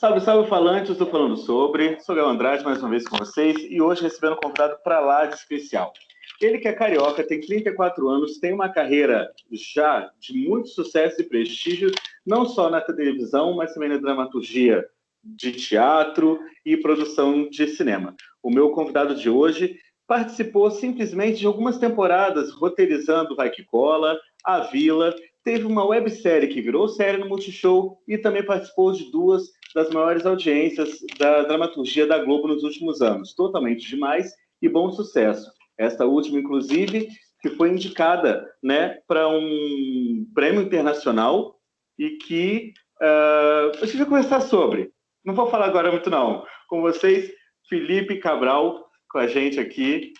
Salve, salve, falante, eu estou falando sobre. Sou Léo Andrade, mais uma vez com vocês, e hoje recebendo um convidado para lá de especial. Ele que é carioca, tem 34 anos, tem uma carreira já de muito sucesso e prestígio, não só na televisão, mas também na dramaturgia de teatro e produção de cinema. O meu convidado de hoje participou simplesmente de algumas temporadas roteirizando Vai Que Cola, A Vila, teve uma websérie que virou série no Multishow e também participou de duas das maiores audiências da dramaturgia da Globo nos últimos anos. Totalmente demais e bom sucesso. Esta última, inclusive, que foi indicada, né, para um prêmio internacional e que a gente vai conversar sobre. Não vou falar agora muito, não. Com vocês, Felipe Cabral, com a gente aqui,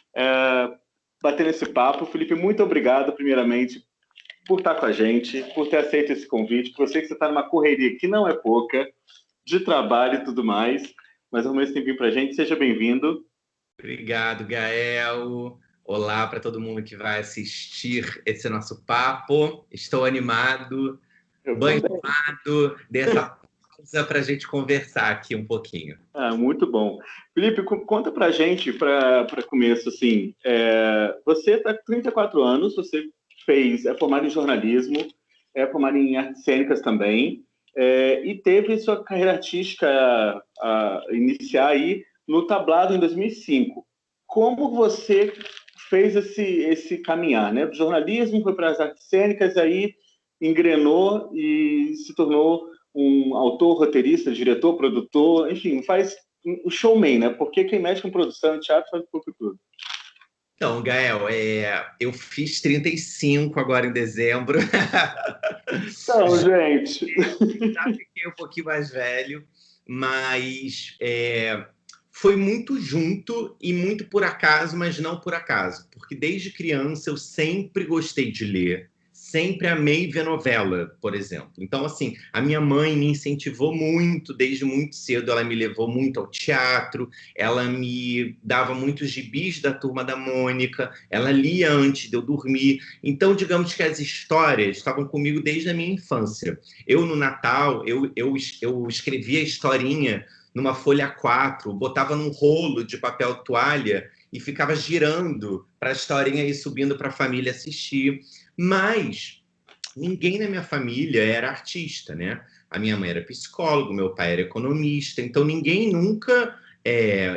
batendo esse papo. Felipe, muito obrigado, primeiramente, por estar com a gente, por ter aceito esse convite, por eu sei que você está numa correria que não é pouca, de trabalho e tudo mais, mas arrumou esse tempinho para a gente. Seja bem-vindo. Obrigado, Gael. Olá para todo mundo que vai assistir esse nosso papo. Estou animado, banho tomado, dessa pausa para a gente conversar aqui um pouquinho. Muito bom. Felipe, conta para a gente, para começo, assim, você está com 34 anos, você é formado em jornalismo, é formado em artes cênicas também, e teve sua carreira artística a iniciar aí no Tablado em 2005. Como você fez esse caminhar, né? Do jornalismo foi para as artes cênicas, aí engrenou e se tornou um autor, roteirista, diretor, produtor, enfim, faz o showman, né? Porque quem mexe com produção de teatro faz um pouco tudo. Então, Gael, eu fiz 35 agora em dezembro. Então, gente... Já fiquei um pouquinho mais velho, mas foi muito junto e muito por acaso, mas não por acaso. Porque desde criança eu sempre gostei de ler, sempre amei ver novela, por exemplo. Então, assim, a minha mãe me incentivou muito, desde muito cedo, ela me levou muito ao teatro, ela me dava muitos gibis da Turma da Mônica, ela lia antes de eu dormir. Então, digamos que as histórias estavam comigo desde a minha infância. Eu, no Natal, eu escrevia historinha numa folha A4, botava num rolo de papel toalha e ficava girando para a historinha ir subindo para a família assistir. Mas ninguém na minha família era artista, né? A minha mãe era psicóloga, meu pai era economista, então ninguém nunca...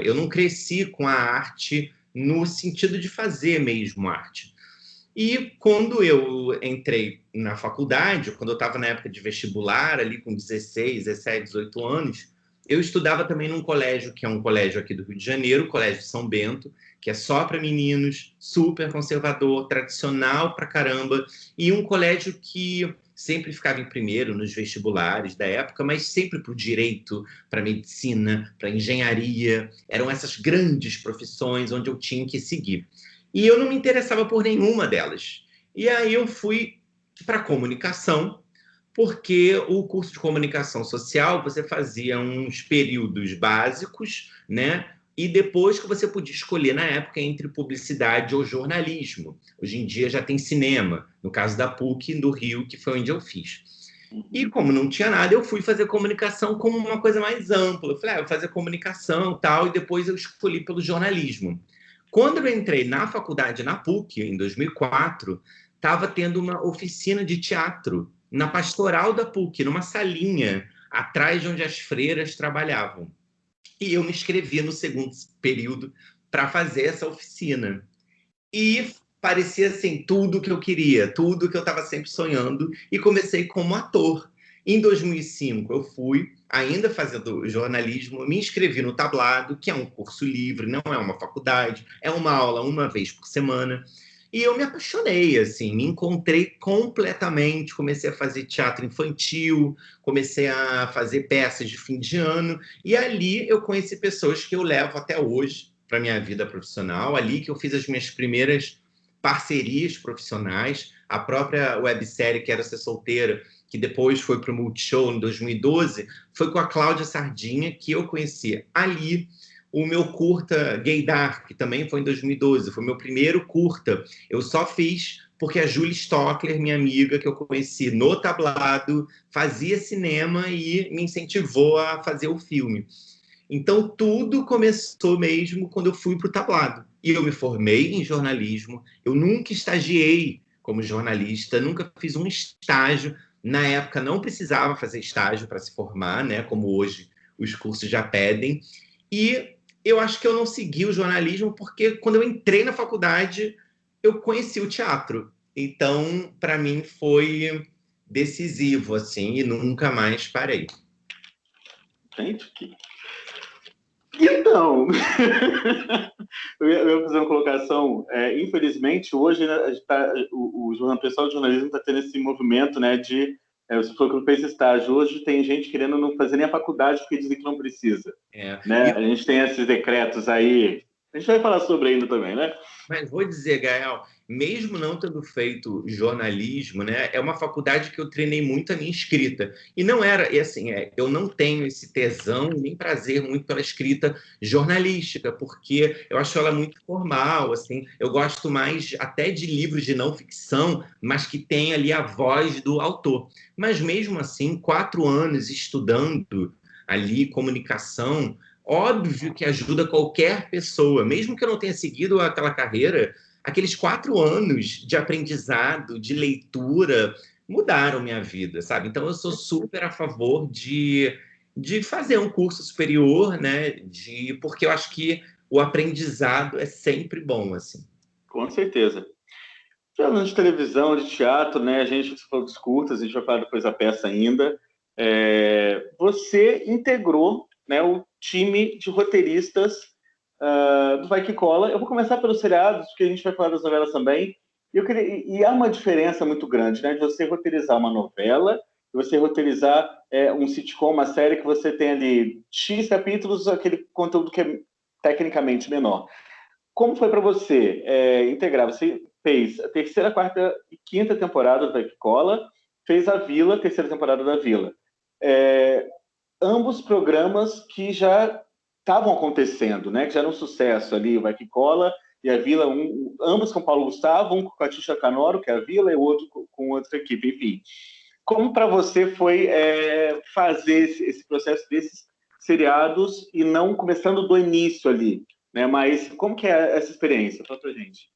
eu não cresci com a arte no sentido de fazer mesmo arte. E quando eu entrei na faculdade, quando eu estava na época de vestibular, ali com 16, 17, 18 anos, eu estudava também num colégio, que é um colégio aqui do Rio de Janeiro, o Colégio São Bento, que é só para meninos, super conservador, tradicional pra caramba, e um colégio que sempre ficava em primeiro nos vestibulares da época, mas sempre para o direito, para medicina, para engenharia. Eram essas grandes profissões onde eu tinha que seguir. E eu não me interessava por nenhuma delas. E aí eu fui para comunicação, porque o curso de comunicação social, você fazia uns períodos básicos, né? E depois que você podia escolher, na época, entre publicidade ou jornalismo. Hoje em dia já tem cinema, no caso da PUC do Rio, que foi onde eu fiz. E como não tinha nada, eu fui fazer comunicação como uma coisa mais ampla. Eu falei, eu vou fazer comunicação e tal, e depois eu escolhi pelo jornalismo. Quando eu entrei na faculdade, na PUC, em 2004, estava tendo uma oficina de teatro na pastoral da PUC, numa salinha atrás de onde as freiras trabalhavam. E eu me inscrevi no segundo período para fazer essa oficina. E parecia assim, tudo que eu queria, tudo que eu estava sempre sonhando, e comecei como ator. Em 2005, eu fui, ainda fazendo jornalismo, me inscrevi no Tablado, que é um curso livre, não é uma faculdade, é uma aula uma vez por semana. E eu me apaixonei, assim, me encontrei completamente, comecei a fazer teatro infantil, comecei a fazer peças de fim de ano, e ali eu conheci pessoas que eu levo até hoje para minha vida profissional, ali que eu fiz as minhas primeiras parcerias profissionais, a própria websérie Quero Ser Solteira, que depois foi para o Multishow em 2012, foi com a Cláudia Sardinha, que eu conheci ali. O meu curta Gaydar, que também foi em 2012, foi meu primeiro curta. Eu só fiz porque a Julie Stockler, minha amiga, que eu conheci no tablado, fazia cinema e me incentivou a fazer o filme. Então, tudo começou mesmo quando eu fui para o tablado. E eu me formei em jornalismo, eu nunca estagiei como jornalista, nunca fiz um estágio. Na época, não precisava fazer estágio para se formar, né? Como hoje os cursos já pedem. E eu acho que eu não segui o jornalismo porque quando eu entrei na faculdade, eu conheci o teatro. Então, para mim, foi decisivo, assim, e nunca mais parei. Gente, então, eu ia fazer uma colocação. Infelizmente, hoje, né, o pessoal de jornalismo está tendo esse movimento, né, de. Você falou que não fez estágio. Hoje tem gente querendo não fazer nem a faculdade porque dizem que não precisa. Né? A gente tem esses decretos aí. A gente vai falar sobre ainda também, né? Mas vou dizer, Gael, mesmo não tendo feito jornalismo, né, é uma faculdade que eu treinei muito a minha escrita. E não era, e assim, eu não tenho esse tesão nem prazer muito pela escrita jornalística, porque eu acho ela muito formal, assim. Eu gosto mais até de livros de não ficção, mas que tem ali a voz do autor. Mas mesmo assim, 4 anos estudando ali comunicação, óbvio que ajuda qualquer pessoa, mesmo que eu não tenha seguido aquela carreira, aqueles 4 anos de aprendizado, de leitura, mudaram minha vida, sabe? Então eu sou super a favor de fazer um curso superior, né? Porque eu acho que o aprendizado é sempre bom, assim. Com certeza. Falando de televisão, de teatro, né? A gente falou dos curtas, a gente vai falar depois da peça ainda. Você integrou, né, o time de roteiristas do Vai Que Cola. Eu vou começar pelos seriados, porque a gente vai falar das novelas também. E há uma diferença muito grande, né, de você roteirizar uma novela, de você roteirizar um sitcom, uma série que você tem ali X capítulos, aquele conteúdo que é tecnicamente menor. Como foi para você integrar? Você fez a terceira, quarta e quinta temporada do Vai Que Cola, fez a Vila, terceira temporada da Vila. Ambos programas que já estavam acontecendo, né? Que já eram um sucesso ali, o Vai Que Cola e a Vila, ambos com Paulo Gustavo, um com a Tisha Canoro, que é a Vila, e o outro com outra equipe, enfim. Como para você foi fazer esse processo desses seriados e não começando do início ali, né? Mas como que é essa experiência? Fala pra gente.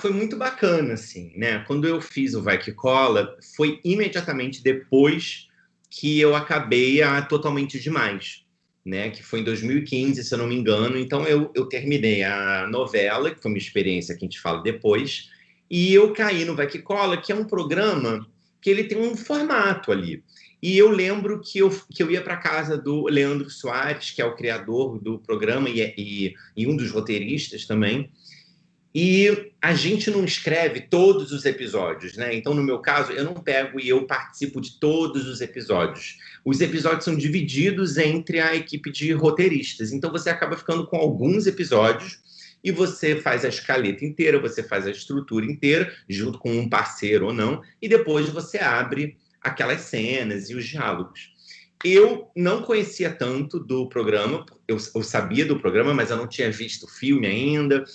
Foi muito bacana, assim, né? Quando eu fiz o Vai Que Cola, foi imediatamente depois que eu acabei a Totalmente Demais, né? Que foi em 2015, se eu não me engano. Então, eu terminei a novela, que foi uma experiência que a gente fala depois, e eu caí no Vai Que Cola, que é um programa que ele tem um formato ali. E eu lembro que eu ia para casa do Leandro Soares, que é o criador do programa e um dos roteiristas também, e a gente não escreve todos os episódios, né? Então, no meu caso, eu não pego e eu participo de todos os episódios. Os episódios são divididos entre a equipe de roteiristas. Então, você acaba ficando com alguns episódios e você faz a escaleta inteira, você faz a estrutura inteira, junto com um parceiro ou não, e depois você abre aquelas cenas e os diálogos. Eu não conhecia tanto do programa, eu sabia do programa, mas eu não tinha visto o filme ainda.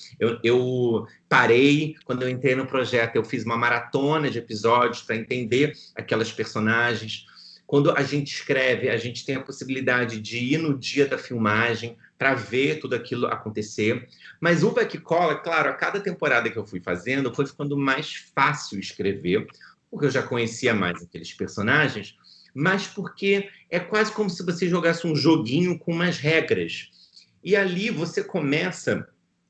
Eu parei, quando eu entrei no projeto, eu fiz uma maratona de episódios para entender aquelas personagens. Quando a gente escreve, a gente tem a possibilidade de ir no dia da filmagem para ver tudo aquilo acontecer. Mas o Vai Que Cola, claro, a cada temporada que eu fui fazendo, foi ficando mais fácil escrever, porque eu já conhecia mais aqueles personagens, mas porque é quase como se você jogasse um joguinho com umas regras. E ali você começa,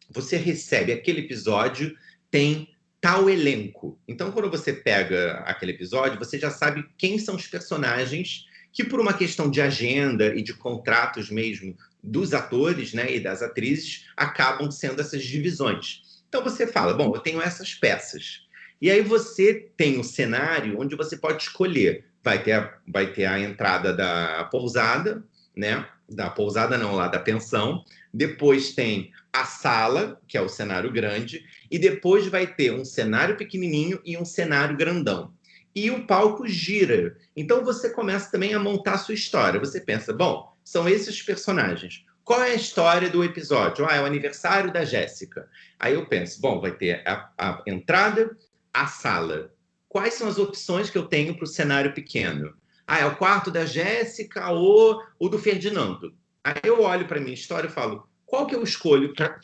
você recebe aquele episódio, tem tal elenco. Então, quando você pega aquele episódio, você já sabe quem são os personagens que, por uma questão de agenda e de contratos mesmo dos atores, né, e das atrizes, acabam sendo essas divisões. Então, você fala, bom, eu tenho essas peças. E aí você tem um cenário onde você pode escolher. Vai ter a entrada da pousada, né? Da pousada não, lá da pensão. Depois tem a sala, que é o cenário grande, e depois vai ter um cenário pequenininho e um cenário grandão. E o palco gira. Então você começa também a montar a sua história. Você pensa, bom, são esses personagens. Qual é a história do episódio? É o aniversário da Jéssica. Aí eu penso, bom, vai ter a entrada, a sala. Quais são as opções que eu tenho para o cenário pequeno? Ah, é o quarto da Jéssica ou o do Ferdinando? Aí eu olho para minha história e falo, qual que eu escolho para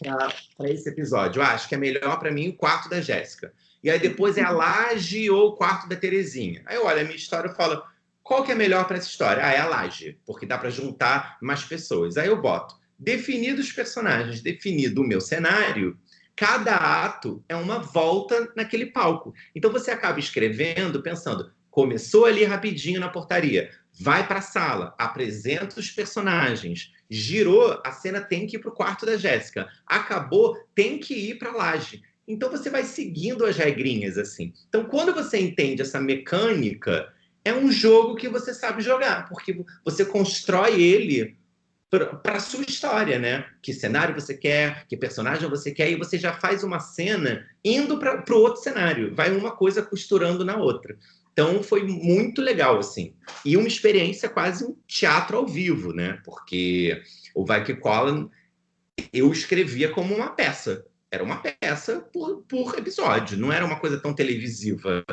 esse episódio? Eu acho que é melhor para mim o quarto da Jéssica. E aí depois é a laje ou o quarto da Terezinha. Aí eu olho a minha história e falo, qual que é melhor para essa história? Ah, é a laje, porque dá para juntar mais pessoas. Aí eu boto, definidos os personagens, definido o meu cenário, cada ato é uma volta naquele palco. Então você acaba escrevendo pensando, começou ali rapidinho na portaria, vai para a sala, apresenta os personagens, girou, a cena tem que ir para o quarto da Jéssica, acabou, tem que ir para a laje. Então você vai seguindo as regrinhas assim. Então quando você entende essa mecânica, é um jogo que você sabe jogar, porque você constrói ele para a sua história, né? Que cenário você quer, que personagem você quer, e você já faz uma cena indo para o outro cenário. Vai uma coisa costurando na outra. Então foi muito legal, assim. E uma experiência quase um teatro ao vivo, né? Porque o Vai Que Cola eu escrevia como uma peça. Era uma peça por episódio, não era uma coisa tão televisiva.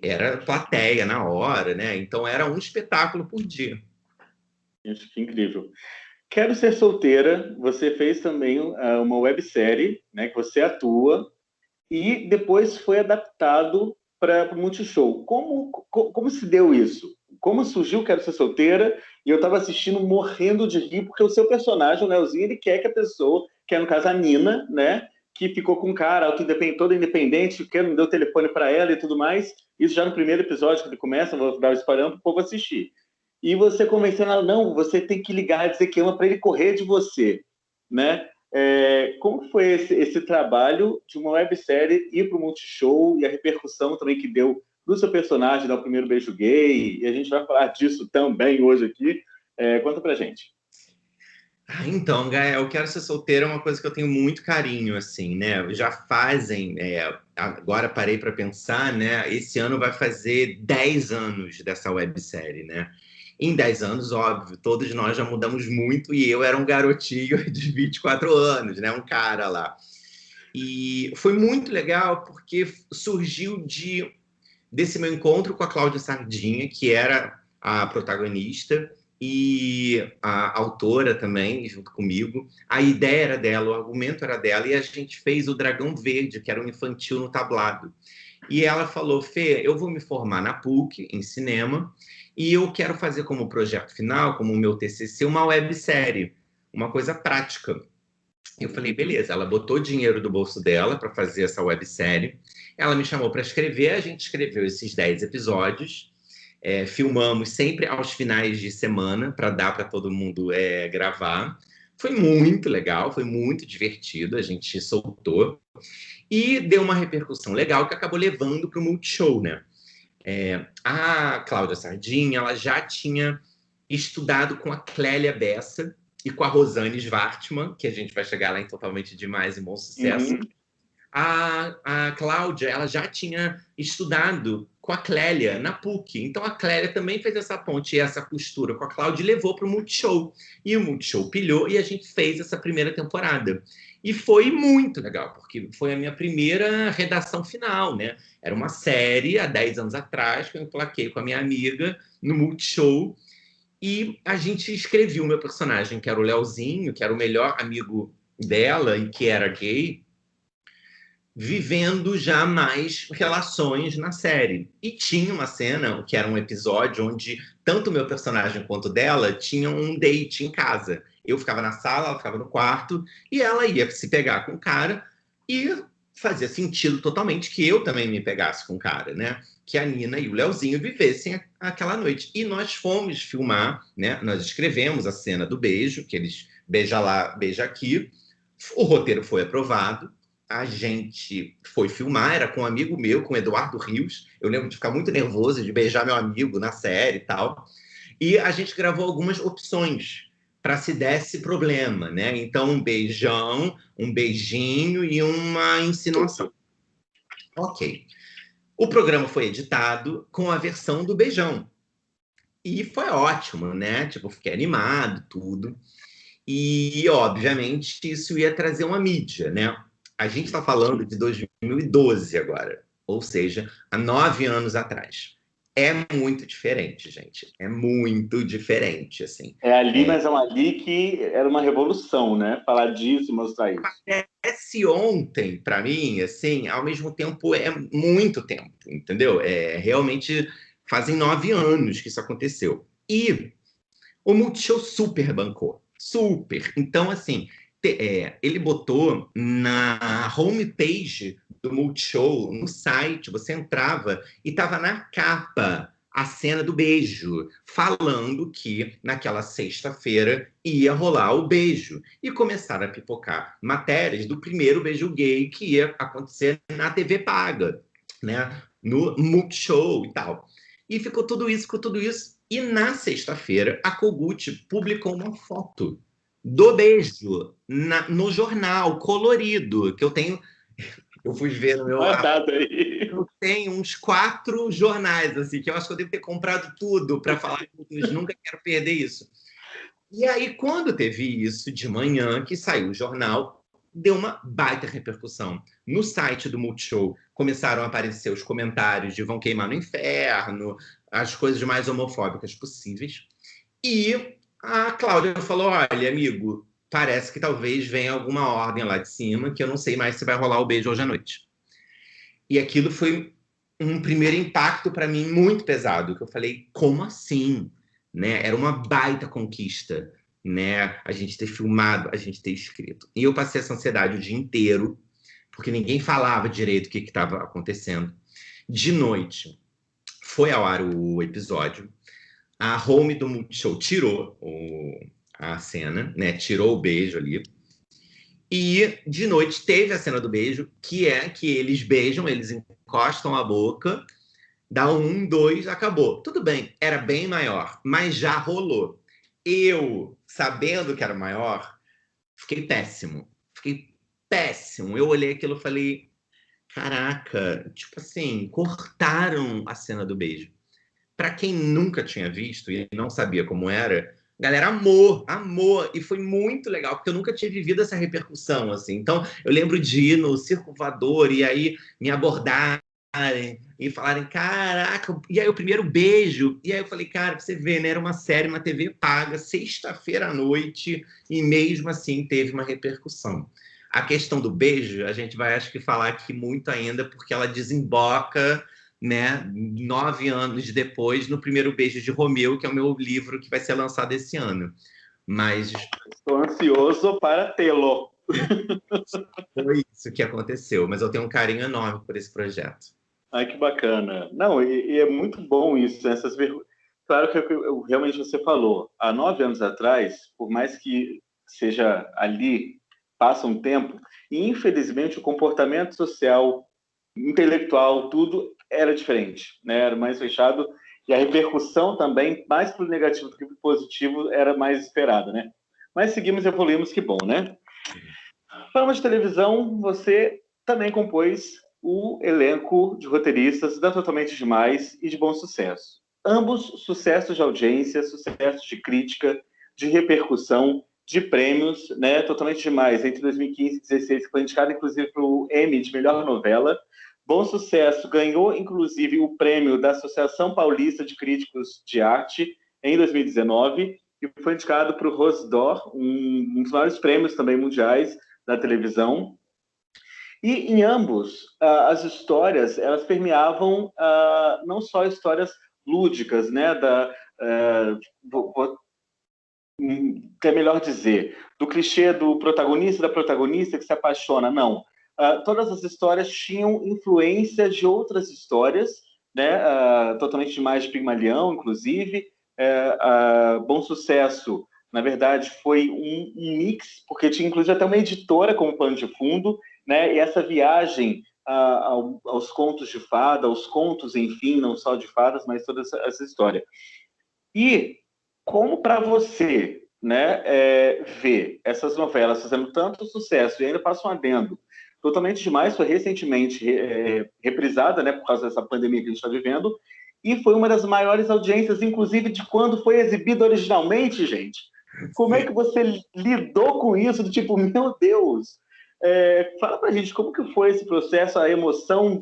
Era plateia na hora, né? Então era um espetáculo por dia. Isso, que incrível. Quero Ser Solteira, você fez também uma websérie, né, que você atua, e depois foi adaptado para o Multishow. Como se deu isso? Como surgiu Quero Ser Solteira? E eu estava assistindo morrendo de rir, porque o seu personagem, o Leozinho, ele quer que a pessoa, que é no caso a Nina, né, que ficou com um cara toda independente, que não deu telefone para ela e tudo mais. Isso já no primeiro episódio que ele começa, vou dar o spoiler para o povo assistir. E você convencendo ela, não, você tem que ligar, dizer que ama para ele correr de você, né? Como foi esse trabalho de uma websérie ir para o Multishow e a repercussão também que deu no seu personagem, dar o primeiro beijo gay, e a gente vai falar disso também hoje aqui. Conta pra gente. Então, Gael, Quero Ser Solteiro é uma coisa que eu tenho muito carinho, assim, né? Já fazem, agora parei para pensar, né? Esse ano vai fazer 10 anos dessa websérie, né? Em 10 anos, óbvio, todos nós já mudamos muito e eu era um garotinho de 24 anos, né? Um cara lá. E foi muito legal porque surgiu desse meu encontro com a Cláudia Sardinha, que era a protagonista e a autora também, junto comigo. A ideia era dela, o argumento era dela, e a gente fez o Dragão Verde, que era um infantil no tablado. E ela falou, Fê, eu vou me formar na PUC, em cinema, e eu quero fazer como projeto final, como o meu TCC, uma websérie, uma coisa prática. Eu falei, beleza. Ela botou dinheiro do bolso dela para fazer essa websérie. Ela me chamou para escrever, a gente escreveu esses 10 episódios. Filmamos sempre aos finais de semana para dar para todo mundo gravar. Foi muito legal, foi muito divertido, a gente soltou. E deu uma repercussão legal que acabou levando para o Multishow, né? A Cláudia Sardinha, ela já tinha estudado com a Clélia Bessa e com a Rosane Schwartzman, que a gente vai chegar lá em Totalmente Demais e Bom Sucesso. Uhum. A Cláudia, ela já tinha estudado com a Clélia na PUC. Então a Clélia também fez essa ponte e essa costura com a Cláudia e levou para o Multishow. E o Multishow pilhou e a gente fez essa primeira temporada. E foi muito legal, porque foi a minha primeira redação final, né? Era uma série, há 10 anos atrás, que eu emplaquei com a minha amiga no Multishow. E a gente escreveu o meu personagem, que era o Leozinho, que era o melhor amigo dela e que era gay, vivendo já mais relações na série. E tinha uma cena, que era um episódio, onde tanto o meu personagem quanto dela tinham um date em casa. Eu ficava na sala, ela ficava no quarto, e ela ia se pegar com o cara, e fazia sentido totalmente que eu também me pegasse com o cara, né? Que a Nina e o Leozinho vivessem aquela noite. E nós fomos filmar, né? Nós escrevemos a cena do beijo, que eles beija lá, beija aqui. O roteiro foi aprovado. A gente foi filmar, era com um amigo meu, com o Eduardo Rios. Eu lembro de ficar muito nervoso, de beijar meu amigo na série e tal. E a gente gravou algumas opções para se desse problema, né? Então, um beijão, um beijinho e uma insinuação. Ok. O programa foi editado com a versão do beijão. E foi ótimo, né? Tipo, fiquei animado, tudo. E, obviamente, isso ia trazer uma mídia, né? A gente está falando de 2012 agora. ou seja, há 9 anos atrás. É muito diferente, gente. É muito diferente, assim. É ali, mas é um ali que era uma revolução, né? Falar disso, mostrar isso. Parece ontem, para mim, assim, ao mesmo tempo é muito tempo, entendeu? Realmente fazem 9 anos que isso aconteceu. E o Multishow super bancou. Super. Então, assim, ele botou na homepage do Multishow, no site, você entrava e tava na capa a cena do beijo, falando que naquela sexta-feira ia rolar o beijo. E começaram a pipocar matérias do primeiro beijo gay que ia acontecer na TV paga, né? No Multishow e tal. E ficou tudo isso. E na sexta-feira, a Kogut publicou uma foto do beijo no jornal colorido, que eu tenho. Eu fui ver no meu. Guardado aí. Eu tenho uns 4 jornais, assim, que eu acho que eu devo ter comprado tudo para falar, meu Deus, nunca quero perder isso. E aí, quando teve isso de manhã, que saiu o jornal, deu uma baita repercussão. No site do Multishow começaram a aparecer os comentários de vão queimar no inferno, as coisas mais homofóbicas possíveis. E a Cláudia falou: olha, amigo, parece que talvez venha alguma ordem lá de cima, que eu não sei mais se vai rolar o beijo hoje à noite. E aquilo foi um primeiro impacto para mim muito pesado, que eu falei, como assim? Né? Era uma baita conquista, né? A gente ter filmado, a gente ter escrito. E eu passei essa ansiedade o dia inteiro, porque ninguém falava direito o que estava acontecendo. De noite, foi ao ar o episódio, a home do Multishow tirou a cena, né? Tirou o beijo ali. E de noite teve a cena do beijo, que é que eles beijam, eles encostam a boca, dá 1, 2, acabou. Tudo bem, era bem maior, mas já rolou. Eu, sabendo que era maior, fiquei péssimo. Fiquei péssimo. Eu olhei aquilo e falei, caraca, tipo assim, cortaram a cena do beijo. Para quem nunca tinha visto e não sabia como era, a galera amou, amou, e foi muito legal, porque eu nunca tinha vivido essa repercussão, assim. Então, eu lembro de ir no Circo Voador e aí me abordarem e falarem, caraca, e aí o primeiro beijo, e aí eu falei, cara, você vê, né, era uma série na TV paga, sexta-feira à noite, e mesmo assim teve uma repercussão. A questão do beijo, a gente vai, acho que, falar aqui muito ainda, porque ela desemboca, né, 9 anos depois, no Primeiro Beijo de Romeu, que é o meu livro que vai ser lançado esse ano. Mas Estou ansioso para tê-lo. foi isso que aconteceu. Mas eu tenho um carinho enorme por esse projeto. Ai, que bacana. Não, e é muito bom isso, né? Claro que realmente você falou, há 9 anos atrás, por mais que seja ali, passa um tempo, e infelizmente o comportamento social, intelectual, tudo era diferente, né? Era mais fechado, e a repercussão também, mais para o negativo do que para o positivo, era mais esperada, né? Mas seguimos, evoluímos, que bom, né? Falando de televisão, você também compôs o elenco de roteiristas da Totalmente Demais e de Bom Sucesso. Ambos sucessos de audiência, sucessos de crítica, de repercussão, de prêmios, né? Totalmente Demais, entre 2015 e 2016, foi indicado inclusive para o Emmy de melhor novela. Bom Sucesso ganhou inclusive o prêmio da Associação Paulista de Críticos de Arte em 2019 e foi indicado para o Rose d'Or, um dos maiores prêmios também mundiais da televisão. E em ambos, as histórias, elas permeavam não só histórias lúdicas, né, que é melhor dizer, do clichê do protagonista e da protagonista que se apaixona, não. Todas as histórias tinham influência de outras histórias, né, Totalmente Demais de Pigmalião, inclusive, Bom Sucesso, na verdade, foi um mix, porque tinha inclusive até uma editora como pano de fundo, né, e essa viagem aos contos de fada, aos contos, enfim, não só de fadas, mas toda essa história. E como para você, né, ver essas novelas fazendo tanto sucesso e ainda passa um adendo, Totalmente Demais foi recentemente reprisada, né, por causa dessa pandemia que a gente está vivendo, e foi uma das maiores audiências, inclusive, de quando foi exibido originalmente, gente. Como é que você lidou com isso? Do tipo, meu Deus, fala pra gente como que foi esse processo, a emoção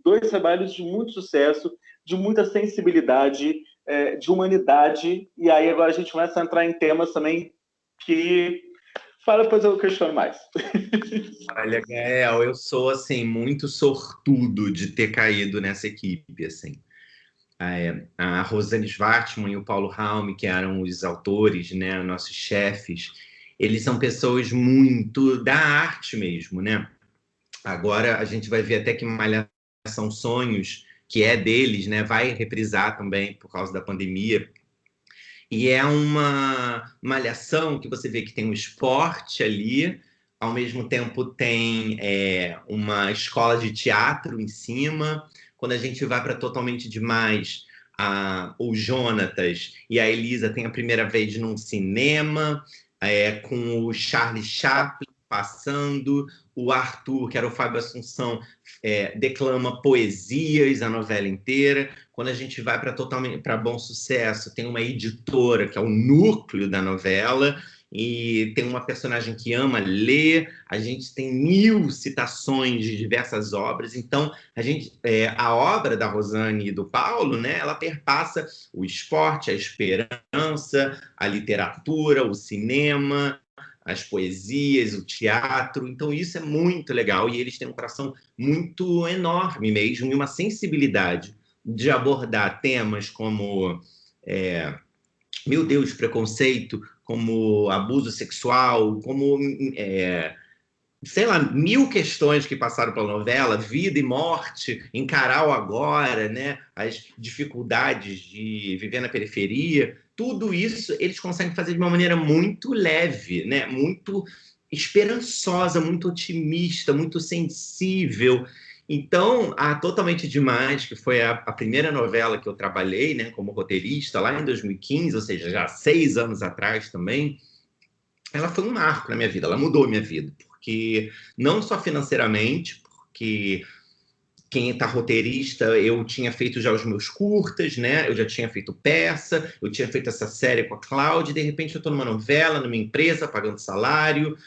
dois trabalhos de muito sucesso, de muita sensibilidade, de humanidade, e aí agora a gente começa a entrar em temas também que... Fala, depois eu questiono mais. Olha, Gael, eu sou, assim, muito sortudo de ter caído nessa equipe, assim. A Rosane Schwartzman e o Paulo Raume, que eram os autores, né, nossos chefes, eles são pessoas muito da arte mesmo, né? Agora a gente vai ver até que Malhação Sonhos, que é deles, né, vai reprisar também por causa da pandemia. E é uma malhação que você vê que tem um esporte ali, ao mesmo tempo tem uma escola de teatro em cima. Quando a gente vai para Totalmente Demais, o Jonatas e a Elisa têm a primeira vez num cinema, com o Charlie Chaplin passando, o Arthur, que era o Fábio Assunção, declama poesias a novela inteira. Quando a gente vai para Bom Sucesso, tem uma editora, que é o núcleo da novela, e tem uma personagem que ama ler. A gente tem 1000 citações de diversas obras. Então, a obra da Rosane e do Paulo, né, ela perpassa o esporte, a esperança, a literatura, o cinema, as poesias, o teatro. Então, isso é muito legal. E eles têm um coração muito enorme mesmo, e uma sensibilidade de abordar temas como, meu Deus, preconceito, como abuso sexual, como, sei lá, 1000 questões que passaram pela novela, vida e morte, encarar o agora, né? As dificuldades de viver na periferia. Tudo isso eles conseguem fazer de uma maneira muito leve, né? Muito esperançosa, muito otimista, muito sensível. Então, a Totalmente Demais, que foi a primeira novela que eu trabalhei, né, como roteirista, lá em 2015, ou seja, já há 6 anos atrás também, ela foi um marco na minha vida, ela mudou a minha vida, porque não só financeiramente, porque quem está roteirista, eu tinha feito já os meus curtas, né? Eu já tinha feito peça, eu tinha feito essa série com a Cláudia, e de repente eu estou numa novela, numa empresa, pagando salário,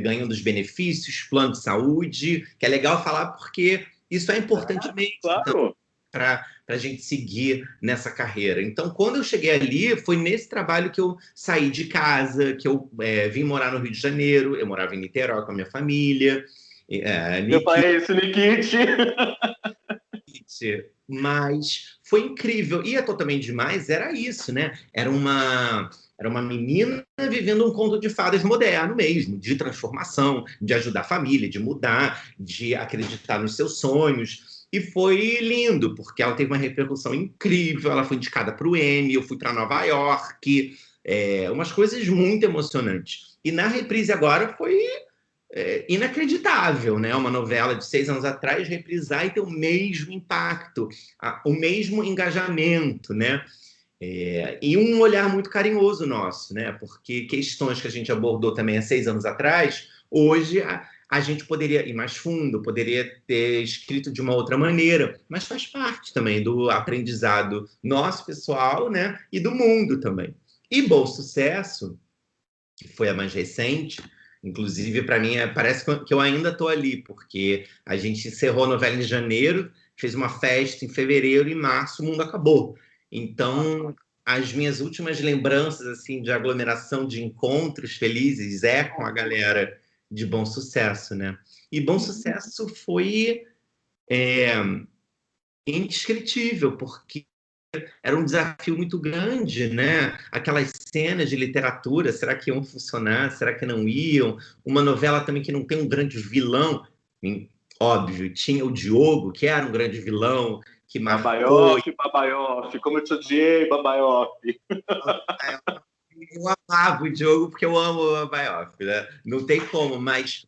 ganhando os benefícios, plano de saúde, que é legal falar porque isso é importante mesmo. Claro. Então, para a gente seguir nessa carreira. Então, quando eu cheguei ali, foi nesse trabalho que eu saí de casa, que eu vim morar no Rio de Janeiro, eu morava em Niterói com a minha família. Eu falei isso, Nikit. Mas foi incrível. E a Totalmente Demais era isso, né? Era uma menina vivendo um conto de fadas moderno mesmo, de transformação, de ajudar a família, de mudar, de acreditar nos seus sonhos. E foi lindo, porque ela teve uma repercussão incrível, ela foi indicada para o Emmy, eu fui para Nova York, umas coisas muito emocionantes. E na reprise agora foi inacreditável, né? Uma novela de 6 anos atrás reprisar e ter o mesmo impacto, o mesmo engajamento, né? E um olhar muito carinhoso nosso, né? Porque questões que a gente abordou também há 6 anos atrás, hoje a gente poderia ir mais fundo, poderia ter escrito de uma outra maneira, mas faz parte também do aprendizado nosso pessoal, né? E do mundo também. E Bom Sucesso, que foi a mais recente, inclusive para mim parece que eu ainda estou ali, porque a gente encerrou a novela em janeiro, fez uma festa em fevereiro e em março o mundo acabou. Então, as minhas últimas lembranças assim de aglomeração, de encontros felizes com a galera de Bom Sucesso, né? E Bom Sucesso foi indescritível, porque era um desafio muito grande, né? Aquelas cenas de literatura, será que iam funcionar? Será que não iam? Uma novela também que não tem um grande vilão, óbvio, tinha o Diogo, que era um grande vilão, que marcou. Babaioff, como eu te odiei, Babaioff. Eu amava o Diogo porque eu amo o Babaioff, né? Não tem como, mas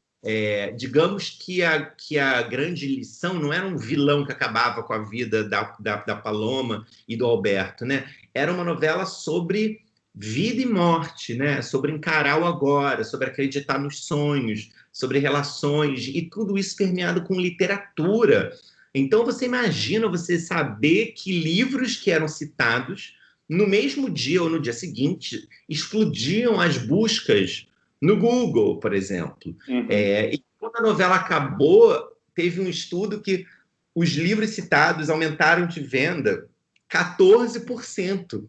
digamos que a grande lição não era um vilão que acabava com a vida da Paloma e do Alberto, né? Era uma novela sobre vida e morte, né? Sobre encarar o agora, sobre acreditar nos sonhos, sobre relações, e tudo isso permeado com literatura. Então você imagina você saber que livros que eram citados no mesmo dia ou no dia seguinte explodiam as buscas no Google, por exemplo. Uhum. E quando a novela acabou, teve um estudo que os livros citados aumentaram de venda 14%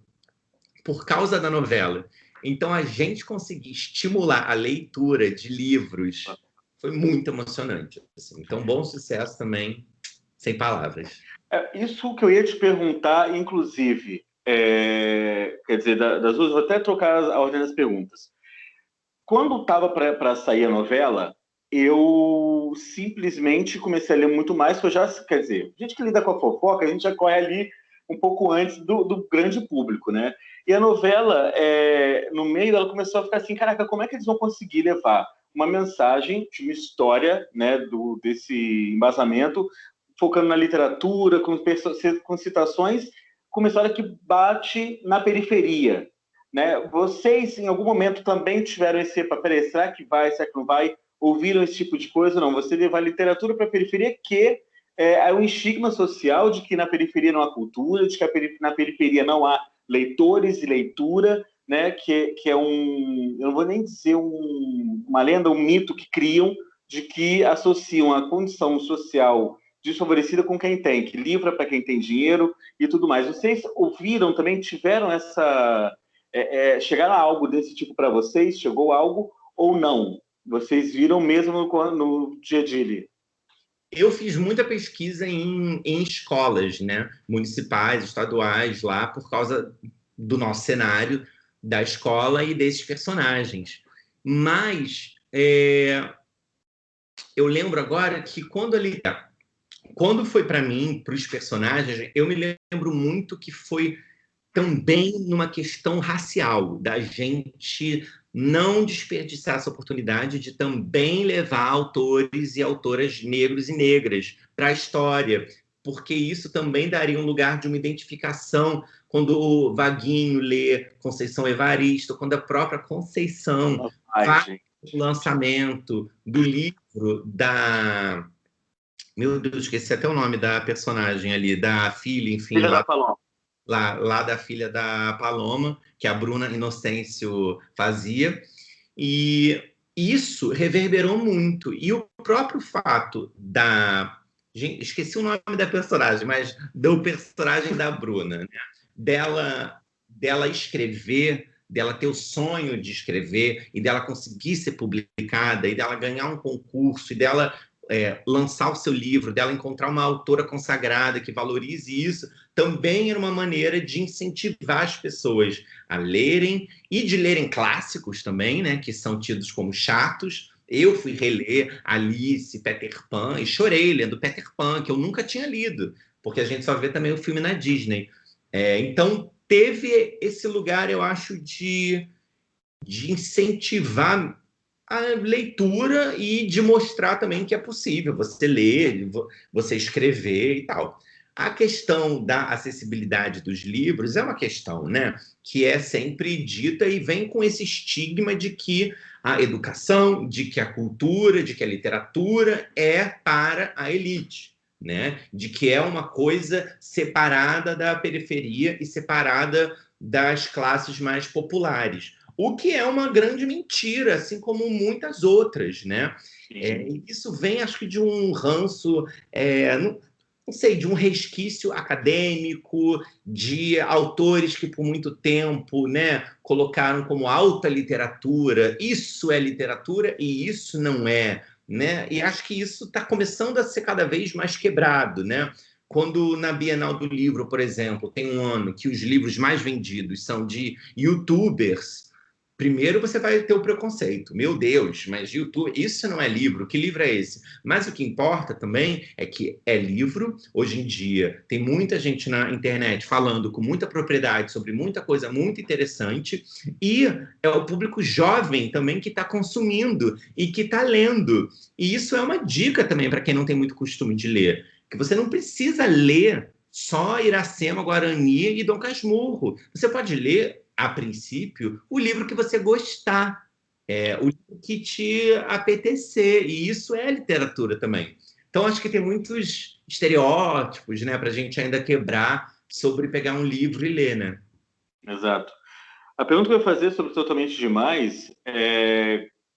por causa da novela. Então, a gente conseguir estimular a leitura de livros foi muito emocionante. Assim. Então, bom sucesso também, sem palavras. Isso que eu ia te perguntar, inclusive, quer dizer, das duas, vou até trocar a ordem das perguntas. Quando estava para sair a novela, eu simplesmente comecei a ler muito mais, que eu já, quer dizer, gente que lida com a fofoca, a gente já corre ali um pouco antes do grande público, né? E a novela, no meio, ela começou a ficar assim, caraca, como é que eles vão conseguir levar uma mensagem de uma história, né, desse embasamento, focando na literatura, com citações, com uma história que bate na periferia, né? Vocês, em algum momento, também tiveram esse papel, será que vai, será que não vai? Ouviram esse tipo de coisa? Não, você levar literatura para a periferia, que é um estigma social de que na periferia não há cultura, de que na periferia não há leitores e leitura, né? Que é um, eu não vou nem dizer uma lenda, um mito que criam de que associam a condição social desfavorecida com quem tem, que livra para quem tem dinheiro e tudo mais. Vocês ouviram também, tiveram essa... chegaram a algo desse tipo para vocês? Chegou algo ou não? Vocês viram mesmo no dia a dia? Eu fiz muita pesquisa em escolas, né, municipais, estaduais, lá, por causa do nosso cenário da escola e desses personagens. Mas eu lembro agora que quando foi para mim, para os personagens, eu me lembro muito que foi também numa questão racial, da gente não desperdiçar essa oportunidade de também levar autores e autoras negros e negras para a história, porque isso também daria um lugar de uma identificação quando o Vaguinho lê Conceição Evaristo, quando a própria Conceição faz o lançamento do livro da... Meu Deus, esqueci até o nome da personagem ali, da filha, enfim, Filha da Paloma. lá da filha da Paloma, que a Bruna Inocêncio fazia, e isso reverberou muito. E o próprio fato da... Gente, esqueci o nome da personagem, mas do personagem da Bruna, né? Dela escrever, dela ter o sonho de escrever, e dela conseguir ser publicada, e dela ganhar um concurso, e dela lançar o seu livro, dela encontrar uma autora consagrada que valorize isso, também era uma maneira de incentivar as pessoas a lerem e de lerem clássicos também, né, que são tidos como chatos. Eu fui reler Alice, Peter Pan, e chorei lendo Peter Pan, que eu nunca tinha lido, porque a gente só vê também o filme na Disney. Então, teve esse lugar, eu acho, de incentivar a leitura e de mostrar também que é possível você ler, você escrever e tal. A questão da acessibilidade dos livros é uma questão, né, que é sempre dita e vem com esse estigma de que a educação, de que a cultura, de que a literatura é para a elite, né, de que é uma coisa separada da periferia e separada das classes mais populares. O que é uma grande mentira, assim como muitas outras, né? Isso vem, acho que, de um ranço, não sei, de um resquício acadêmico, de autores que por muito tempo, né, colocaram como alta literatura, isso é literatura e isso não é, né? E acho que isso está começando a ser cada vez mais quebrado, né? Quando na Bienal do Livro, por exemplo, tem um ano que os livros mais vendidos são de YouTubers. Primeiro você vai ter o preconceito. Meu Deus, mas YouTube, isso não é livro. Que livro é esse? Mas o que importa também é que é livro. Hoje em dia tem muita gente na internet falando com muita propriedade sobre muita coisa muito interessante, e é o público jovem também que está consumindo e que está lendo. E isso é uma dica também para quem não tem muito costume de ler, que você não precisa ler só Iracema, Guarani e Dom Casmurro. Você pode ler, a princípio, o livro que você gostar, o livro que te apetecer, e isso é literatura também. Então, acho que tem muitos estereótipos, né, para a gente ainda quebrar sobre pegar um livro e ler, né? Exato. A pergunta que eu ia fazer sobre Totalmente Demais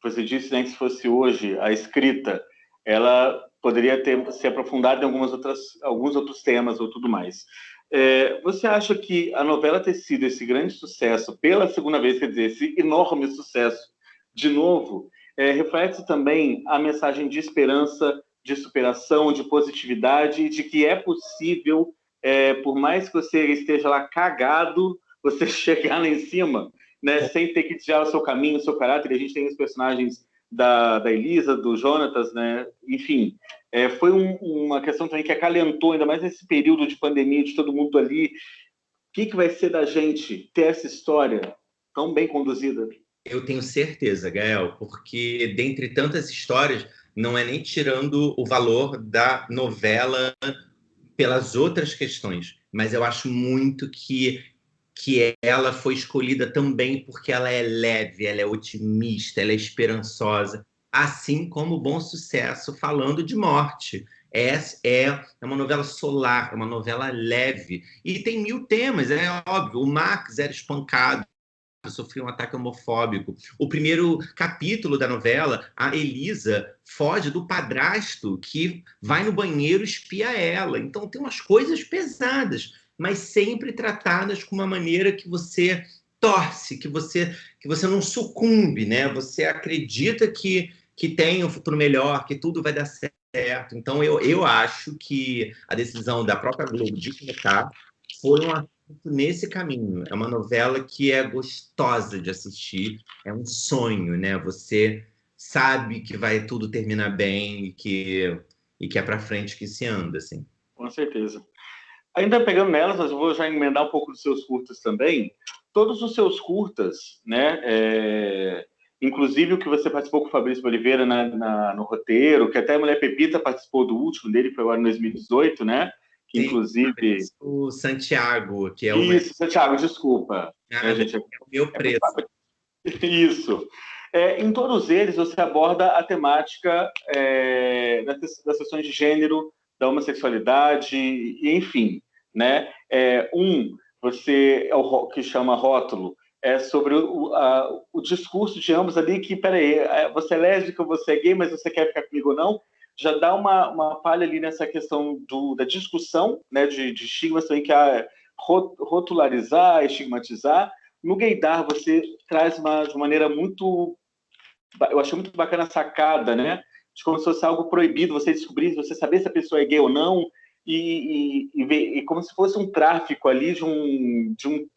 você disse, né, que se fosse hoje a escrita, ela poderia ter se aprofundado em alguns outros temas ou tudo mais. Você acha que a novela ter sido esse grande sucesso pela segunda vez, quer dizer, esse enorme sucesso de novo, reflete também a mensagem de esperança, de superação, de positividade, de que é possível, por mais que você esteja lá cagado, você chegar lá em cima, né, sem ter que tirar o seu caminho, o seu caráter. A gente tem os personagens da Elisa, do Jonatas, né? Enfim, foi uma questão também que acalentou, ainda mais nesse período de pandemia, de todo mundo ali. O que vai ser da gente ter essa história tão bem conduzida? Eu tenho certeza, Gael, porque dentre tantas histórias, não é nem tirando o valor da novela pelas outras questões, mas eu acho muito que ela foi escolhida também porque ela é leve, ela é otimista, ela é esperançosa, assim como o Bom Sucesso, falando de morte. É uma novela solar, é uma novela leve. E tem mil temas, é óbvio. O Max era espancado, sofreu um ataque homofóbico. O primeiro capítulo da novela, a Elisa foge do padrasto que vai no banheiro espia ela. Então tem umas coisas pesadas, mas sempre tratadas com uma maneira que você torce, que você não sucumbe, né? Você acredita que tem um futuro melhor, que tudo vai dar certo. Então eu acho que a decisão da própria Globo de colocar foi uma nesse caminho. É uma novela que é gostosa de assistir, é um sonho, né? Você sabe que vai tudo terminar bem e que é para frente que se anda, assim. Com certeza. Ainda pegando nelas, mas eu vou já emendar um pouco dos seus curtas também. Todos os seus curtas, né? Inclusive o que você participou com o Fabrício Oliveira no roteiro, que até a Mulher Pepita participou do último dele, foi agora em 2018, né? Que Sim, inclusive. o Santiago, que é o Isso, Santiago, desculpa. gente, é o meu preço. Isso. Em todos eles, você aborda a temática das questões de gênero, da homossexualidade, enfim. Né? Você é o que chama rótulo, sobre o discurso de ambos ali, que, peraí, você é lésbica, você é gay, mas você quer ficar comigo ou não? Já dá uma falha ali nessa questão da discussão, né, de estigmas também, que é rotularizar, estigmatizar. No gaydar, você traz de maneira muito... Eu achei muito bacana a sacada, né? De como se fosse algo proibido, você descobrir, você saber se a pessoa é gay ou não, e como se fosse um tráfico ali de um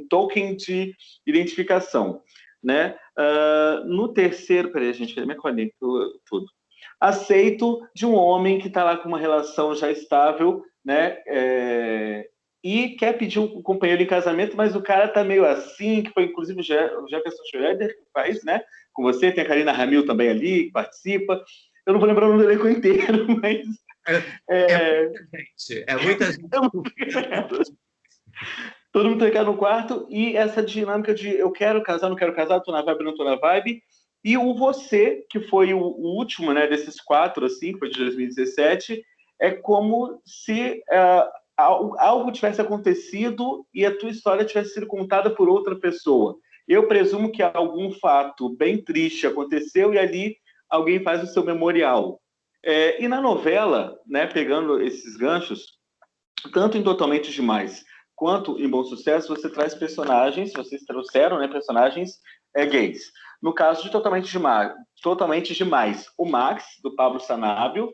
token de identificação, né? No terceiro... Peraí, gente, cadê minha colinha? Tudo. Aceito, de um homem que está lá com uma relação já estável, né? E quer pedir um companheiro em casamento, mas o cara tá meio assim, que foi inclusive o Jefferson Schroeder que faz, né? Com você, tem a Karina Ramil também ali, que participa. Eu não vou lembrar o nome do elenco inteiro, mas... É muita gente. Todo mundo trancar no quarto, e essa dinâmica de eu quero casar, não quero casar, tô na vibe, não tô na vibe. E o Você, que foi o último, né, desses 4, assim, que foi de 2017, é como se algo tivesse acontecido e a tua história tivesse sido contada por outra pessoa. Eu presumo que algum fato bem triste aconteceu e ali alguém faz o seu memorial. E na novela, né, pegando esses ganchos, tanto em Totalmente Demais quanto em Bom Sucesso, você traz personagens, vocês trouxeram, né, personagens gays. No caso de Totalmente Demais, o Max, do Pablo Sanabio,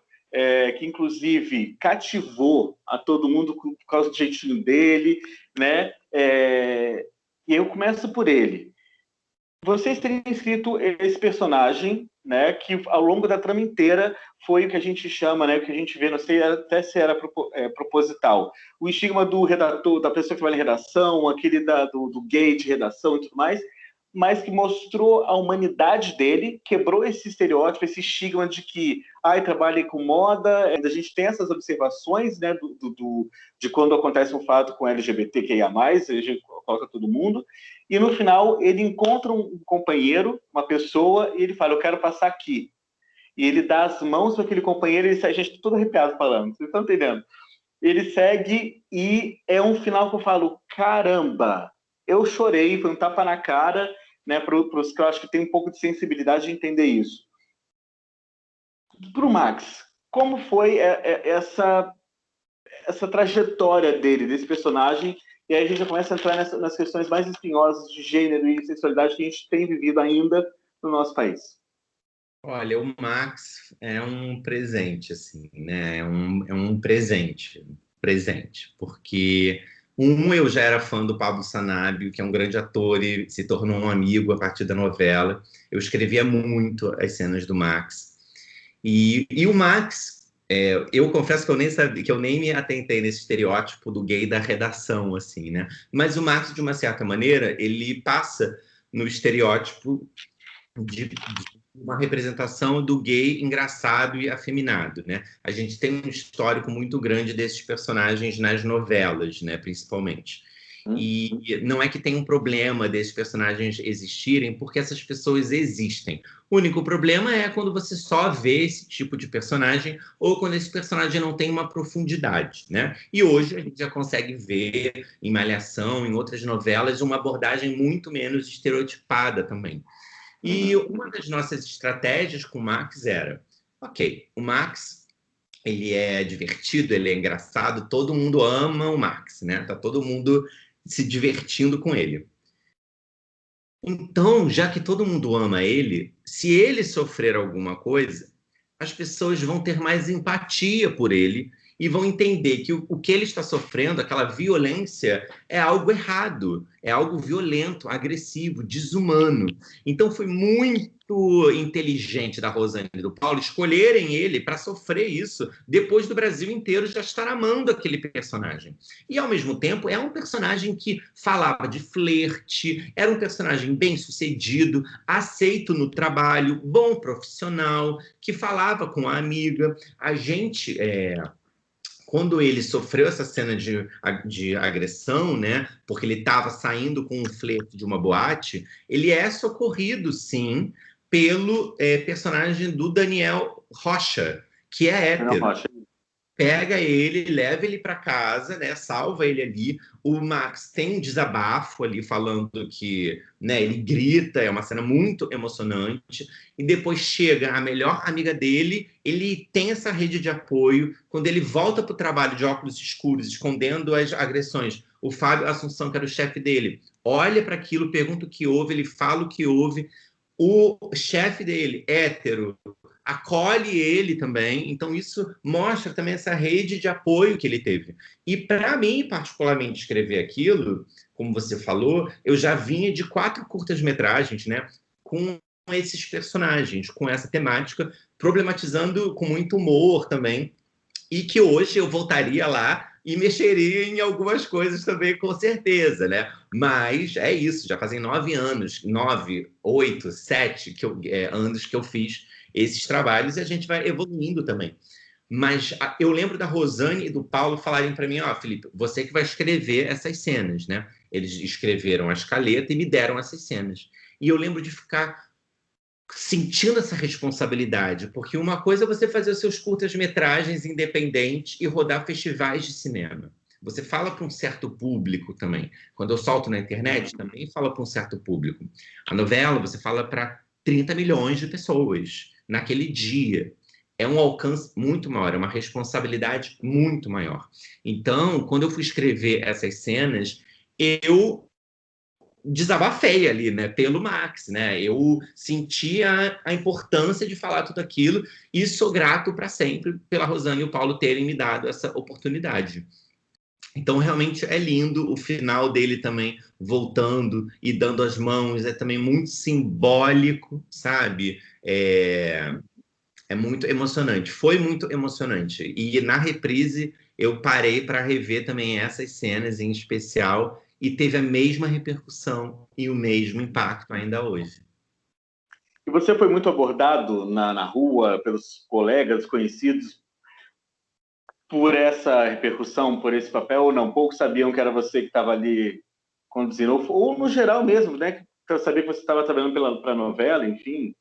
que inclusive cativou a todo mundo por causa do jeitinho dele, né? E eu começo por ele. Vocês teriam escrito esse personagem, né, que ao longo da trama inteira foi o que a gente chama, né, o que a gente vê, não sei até se era proposital, o estigma do redator, da pessoa que trabalha em redação, aquele do gay de redação e tudo mais, mas que mostrou a humanidade dele, quebrou esse estereótipo, esse estigma de que trabalha com moda. A gente tem essas observações, né, de quando acontece um fato com LGBTQIA+, a gente coloca todo mundo, e no final ele encontra um companheiro, uma pessoa, e ele fala, eu quero passar aqui. E ele dá as mãos para aquele companheiro, e ele sai, gente, todo arrepiado falando, vocês estão entendendo? Ele segue, e é um final que eu falo, caramba, eu chorei, foi um tapa na cara, né, para os que eu acho que tem um pouco de sensibilidade de entender isso. Para o Max, como foi essa trajetória dele, desse personagem, e aí a gente já começa a entrar nas questões mais espinhosas de gênero e sexualidade que a gente tem vivido ainda no nosso país. Olha, o Max é um presente, assim, né? É um presente, porque eu já era fã do Pablo Sanabio, que é um grande ator e se tornou um amigo a partir da novela. Eu escrevia muito as cenas do Max. E o Max, eu confesso que eu nem sabia, que eu nem me atentei nesse estereótipo do gay da redação, assim, né? Mas o Max, de uma certa maneira, ele passa no estereótipo de uma representação do gay engraçado e afeminado, né? A gente tem um histórico muito grande desses personagens nas novelas, né, principalmente. E não é que tem um problema desses personagens existirem, porque essas pessoas existem. O único problema é quando você só vê esse tipo de personagem ou quando esse personagem não tem uma profundidade, né? E hoje a gente já consegue ver em Malhação, em outras novelas, uma abordagem muito menos estereotipada também. E uma das nossas estratégias com o Max era, ok, o Max, ele é divertido, ele é engraçado, todo mundo ama o Max, né? Tá todo mundo se divertindo com ele. Então, já que todo mundo ama ele, se ele sofrer alguma coisa, as pessoas vão ter mais empatia por ele e vão entender que o que ele está sofrendo, aquela violência, é algo errado, é algo violento, agressivo, desumano. Então foi muito inteligente da Rosane e do Paulo escolherem ele para sofrer isso, depois do Brasil inteiro já estar amando aquele personagem. E, ao mesmo tempo, é um personagem que falava de flerte, era um personagem bem-sucedido, aceito no trabalho, bom profissional, que falava com a amiga. A gente, quando ele sofreu essa cena de agressão, né, porque ele estava saindo com um flerte de uma boate, ele é socorrido, sim, pelo personagem do Daniel Rocha, que é Não, hétero, Rocha. pega ele, leva ele para casa, né? Salva ele ali. O Max tem um desabafo ali falando que, né, ele grita, é uma cena muito emocionante. E depois chega a melhor amiga dele, ele tem essa rede de apoio. Quando ele volta para o trabalho de óculos escuros, escondendo as agressões, o Fábio Assunção, que era o chefe dele, olha para aquilo, pergunta o que houve, ele fala o que houve. O chefe dele, hétero, acolhe ele também. Então, isso mostra também essa rede de apoio que ele teve. E, para mim, particularmente, escrever aquilo, como você falou, eu já vinha de 4 curtas-metragens, né? Com esses personagens, com essa temática, problematizando com muito humor também. E que hoje eu voltaria lá e mexeria em algumas coisas também, com certeza, né? Mas é isso, já fazem 9 anos, 9, 8, 7 anos que eu fiz esses trabalhos e a gente vai evoluindo também. Mas eu lembro da Rosane e do Paulo falarem para mim, ó, Felipe, você que vai escrever essas cenas, né? Eles escreveram a escaleta e me deram essas cenas. E eu lembro de ficar sentindo essa responsabilidade, porque uma coisa é você fazer os seus curtas-metragens independentes e rodar festivais de cinema. Você fala para um certo público também. Quando eu solto na internet, também fala para um certo público. A novela, você fala para 30 milhões de pessoas naquele dia. É um alcance muito maior, é uma responsabilidade muito maior. Então, quando eu fui escrever essas cenas, eu desabafei ali, né, pelo Max, né? Eu senti a importância de falar tudo aquilo e sou grato para sempre pela Rosane e o Paulo terem me dado essa oportunidade. Então, realmente é lindo o final dele também, voltando e dando as mãos, é também muito simbólico, sabe? É muito emocionante, foi muito emocionante. E na reprise eu parei para rever também essas cenas em especial e teve a mesma repercussão e o mesmo impacto ainda hoje. E você foi muito abordado na rua, pelos colegas, conhecidos, por essa repercussão, por esse papel, ou não? Poucos sabiam que era você que estava ali conduzindo, ou no geral mesmo, né? Eu sabia que você estava trabalhando para a novela, enfim.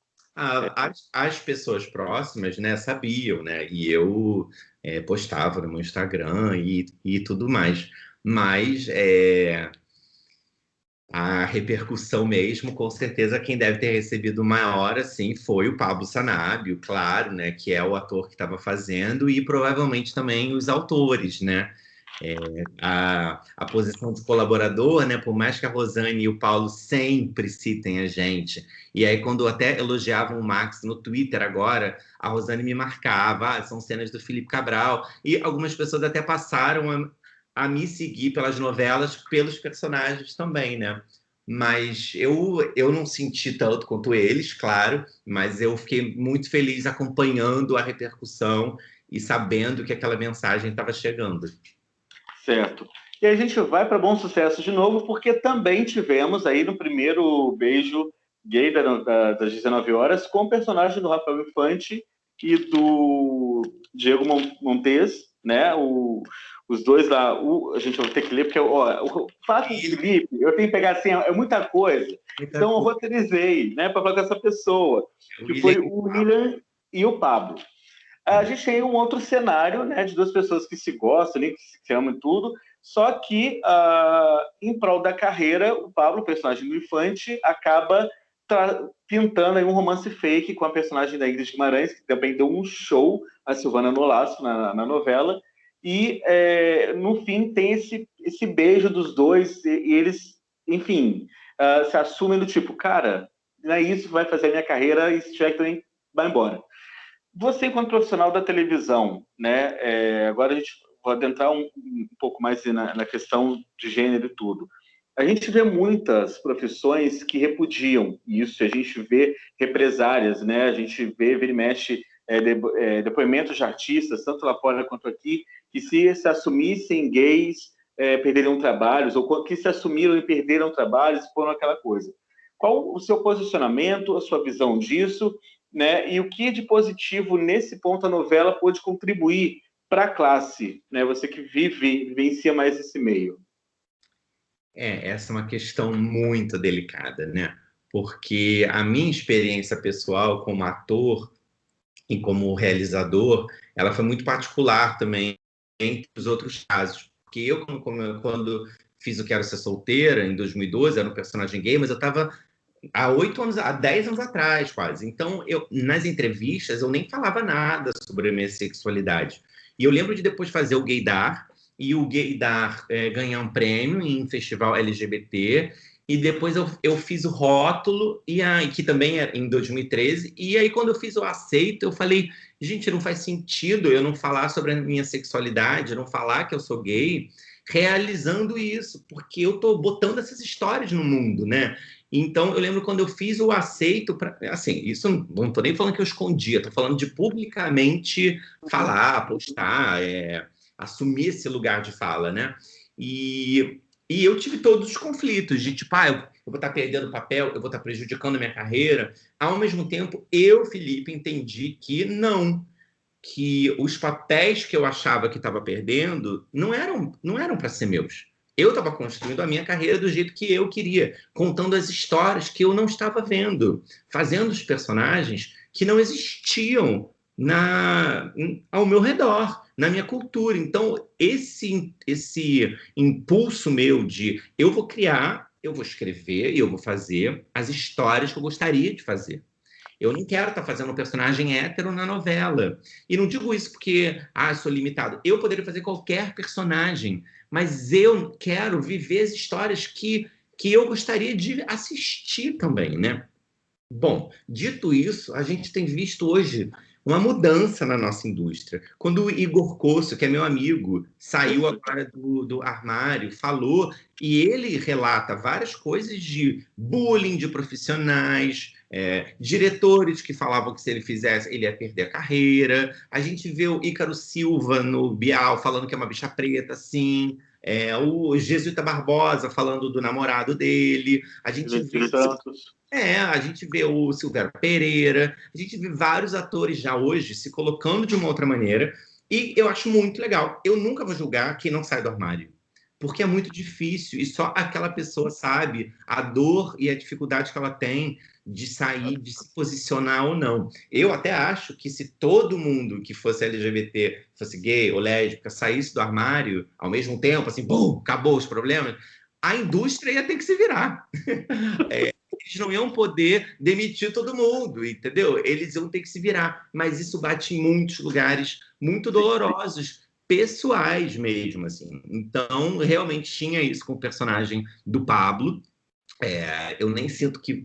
As pessoas próximas, né, sabiam, né, e eu postava no meu Instagram e tudo mais. Mas A repercussão mesmo, com certeza, quem deve ter recebido maior, assim, foi o Pablo Sanabio, claro, né, que é o ator que estava fazendo, e provavelmente também os autores, né? A posição de colaborador, né, por mais que a Rosane e o Paulo sempre citem a gente, e aí quando até elogiavam o Max no Twitter agora, a Rosane me marcava, são cenas do Felipe Cabral, e algumas pessoas até passaram a me seguir pelas novelas, pelos personagens também, né? Mas eu não senti tanto quanto eles, claro, mas eu fiquei muito feliz acompanhando a repercussão e sabendo que aquela mensagem estava chegando. Certo. E a gente vai para Bom Sucesso de novo, porque também tivemos aí no primeiro beijo gay das 19 horas com o personagem do Rafael Infante e do Diego Montes, né? Os dois lá, a gente vai ter que ler, porque ó, o fato do Felipe, eu tenho que pegar assim, é muita coisa. Então eu roteirizei, né, para falar com essa pessoa, que foi o William e o Pablo. A gente tem um outro cenário, né, de duas pessoas que se gostam, que se amam e tudo, só que, em prol da carreira, o Pablo, o personagem do Infante, acaba pintando aí um romance fake com a personagem da Ingrid Guimarães, que também deu um show, a Silvana Nolasco, na novela, e, no fim, tem esse beijo dos dois, e eles, enfim, se assumem do tipo, cara, não é isso que vai fazer a minha carreira, e se tiver que também, vai embora. Você, enquanto profissional da televisão, né? Agora a gente vai adentrar um pouco mais na questão de gênero e tudo. A gente vê muitas profissões que repudiam isso, a gente vê represárias, né? A gente vira e mexe depoimentos de artistas, tanto lá fora quanto aqui, que se assumissem gays, perderiam trabalhos, ou que se assumiram e perderam trabalhos, foram aquela coisa. Qual o seu posicionamento, a sua visão disso? Né? E o que de positivo nesse ponto a novela pôde contribuir para a classe, né? Você que vivencia mais esse meio. Essa é uma questão muito delicada, né? Porque a minha experiência pessoal como ator e como realizador, ela foi muito particular também entre os outros casos. Porque quando fiz o Quero Ser Solteira, em 2012, era um personagem gay, mas eu estava há 8 anos, há 10 anos atrás, quase. Então, nas entrevistas, eu nem falava nada sobre a minha sexualidade. E eu lembro de depois fazer o Gaydar, e o Gaydar ganhar um prêmio em festival LGBT, e depois eu fiz o rótulo, que também era em 2013, e aí quando eu fiz o aceito, eu falei, gente, não faz sentido eu não falar sobre a minha sexualidade, eu não falar que eu sou gay, realizando isso, porque eu tô botando essas histórias no mundo, né? Então, eu lembro quando eu fiz o aceito, assim, isso não estou nem falando que eu escondia, estou falando de publicamente falar, postar, assumir esse lugar de fala, né? E eu tive todos os conflitos de tipo, eu vou estar perdendo papel, eu vou estar prejudicando a minha carreira. Ao mesmo tempo, eu, Felipe, entendi que não, que os papéis que eu achava que estava perdendo não eram para ser meus. Eu estava construindo a minha carreira do jeito que eu queria, contando as histórias que eu não estava vendo, fazendo os personagens que não existiam ao meu redor, na minha cultura. Então, esse impulso meu de eu vou criar, eu vou escrever e eu vou fazer as histórias que eu gostaria de fazer. Eu não quero estar fazendo um personagem hétero na novela. E não digo isso porque, sou limitado. Eu poderia fazer qualquer personagem, mas eu quero viver as histórias que eu gostaria de assistir também, né? Bom, dito isso, a gente tem visto hoje uma mudança na nossa indústria. Quando o Igor Cosso, que é meu amigo, saiu agora do armário, falou, e ele relata várias coisas de bullying de profissionais, diretores que falavam que se ele fizesse, ele ia perder a carreira. A gente vê o Ícaro Silva no Bial falando que é uma bicha preta, assim. O Jesuíta Barbosa falando do namorado dele. A gente vê o Silvério Pereira, a gente vê vários atores já hoje se colocando de uma outra maneira, e eu acho muito legal. Eu nunca vou julgar quem não sai do armário, porque é muito difícil, e só aquela pessoa sabe a dor e a dificuldade que ela tem de sair, de se posicionar ou não. Eu até acho que se todo mundo que fosse LGBT, fosse gay ou lésbica, saísse do armário ao mesmo tempo, assim, bum, acabou os problemas, a indústria ia ter que se virar. Eles não iam poder demitir todo mundo, entendeu? Eles iam ter que se virar. Mas isso bate em muitos lugares muito dolorosos, pessoais mesmo, assim. Então, realmente tinha isso com o personagem do Pablo. Eu nem sinto que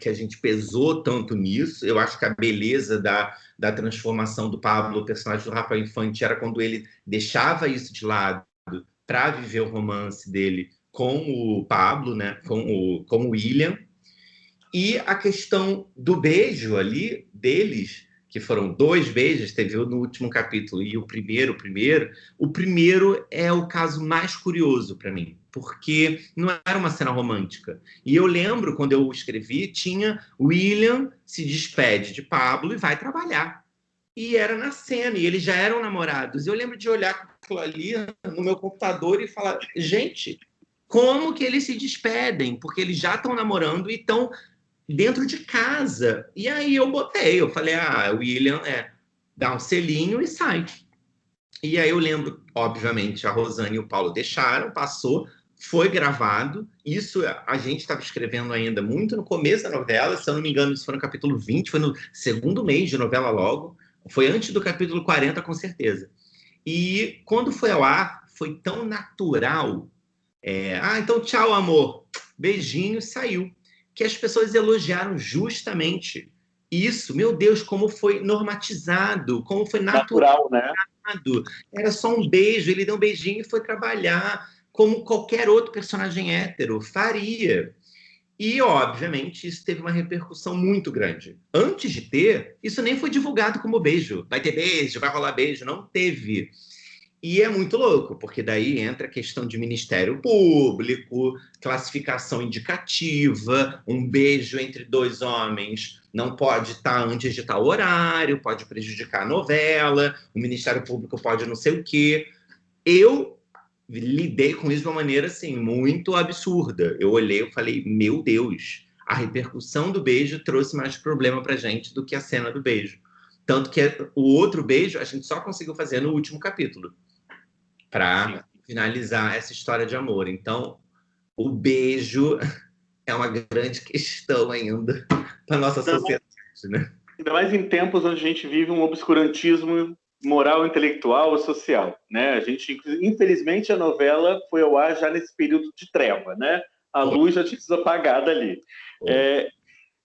a gente pesou tanto nisso. Eu acho que a beleza da transformação do Pablo, o personagem do Rafael Infante, era quando ele deixava isso de lado para viver o romance dele com o Pablo, né? Com o William. E a questão do beijo ali, deles, que foram 2 beijos, teve no último capítulo, e o primeiro é o caso mais curioso para mim, porque não era uma cena romântica. E eu lembro, quando eu escrevi, tinha William se despede de Pablo e vai trabalhar. E era na cena, e eles já eram namorados. Eu lembro de olhar aquilo ali no meu computador e falar, gente, como que eles se despedem? Porque eles já estão namorando e estão dentro de casa. E aí eu falei, o William dá um selinho e sai. E aí eu lembro, obviamente, a Rosane e o Paulo deixaram, passou, foi gravado. Isso a gente estava escrevendo ainda muito no começo da novela, se eu não me engano, isso foi no capítulo 20, foi no segundo mês de novela logo, foi antes do capítulo 40, com certeza. E quando foi ao ar, foi tão natural. Então tchau, amor. Beijinho, saiu. Que as pessoas elogiaram justamente isso. Meu Deus, como foi normatizado, como foi Natural, né? Era só um beijo, ele deu um beijinho e foi trabalhar, como qualquer outro personagem hétero faria. E, obviamente, isso teve uma repercussão muito grande. Antes de ter, isso nem foi divulgado como beijo. Vai ter beijo, vai rolar beijo. Não teve. E é muito louco, porque daí entra a questão de Ministério Público, classificação indicativa, um beijo entre 2 homens não pode estar antes de tal horário, pode prejudicar a novela, o Ministério Público pode não sei o quê. Eu lidei com isso de uma maneira assim, muito absurda. Eu olhei e falei, meu Deus, a repercussão do beijo trouxe mais problema pra gente do que a cena do beijo. Tanto que o outro beijo a gente só conseguiu fazer no último capítulo, para finalizar essa história de amor. Então, o beijo é uma grande questão ainda para nossa sociedade, né? Ainda mais em tempos onde a gente vive um obscurantismo moral, intelectual e social, né? A gente, infelizmente, a novela foi ao ar já nesse período de treva, né? A luz já tinha sido apagada ali.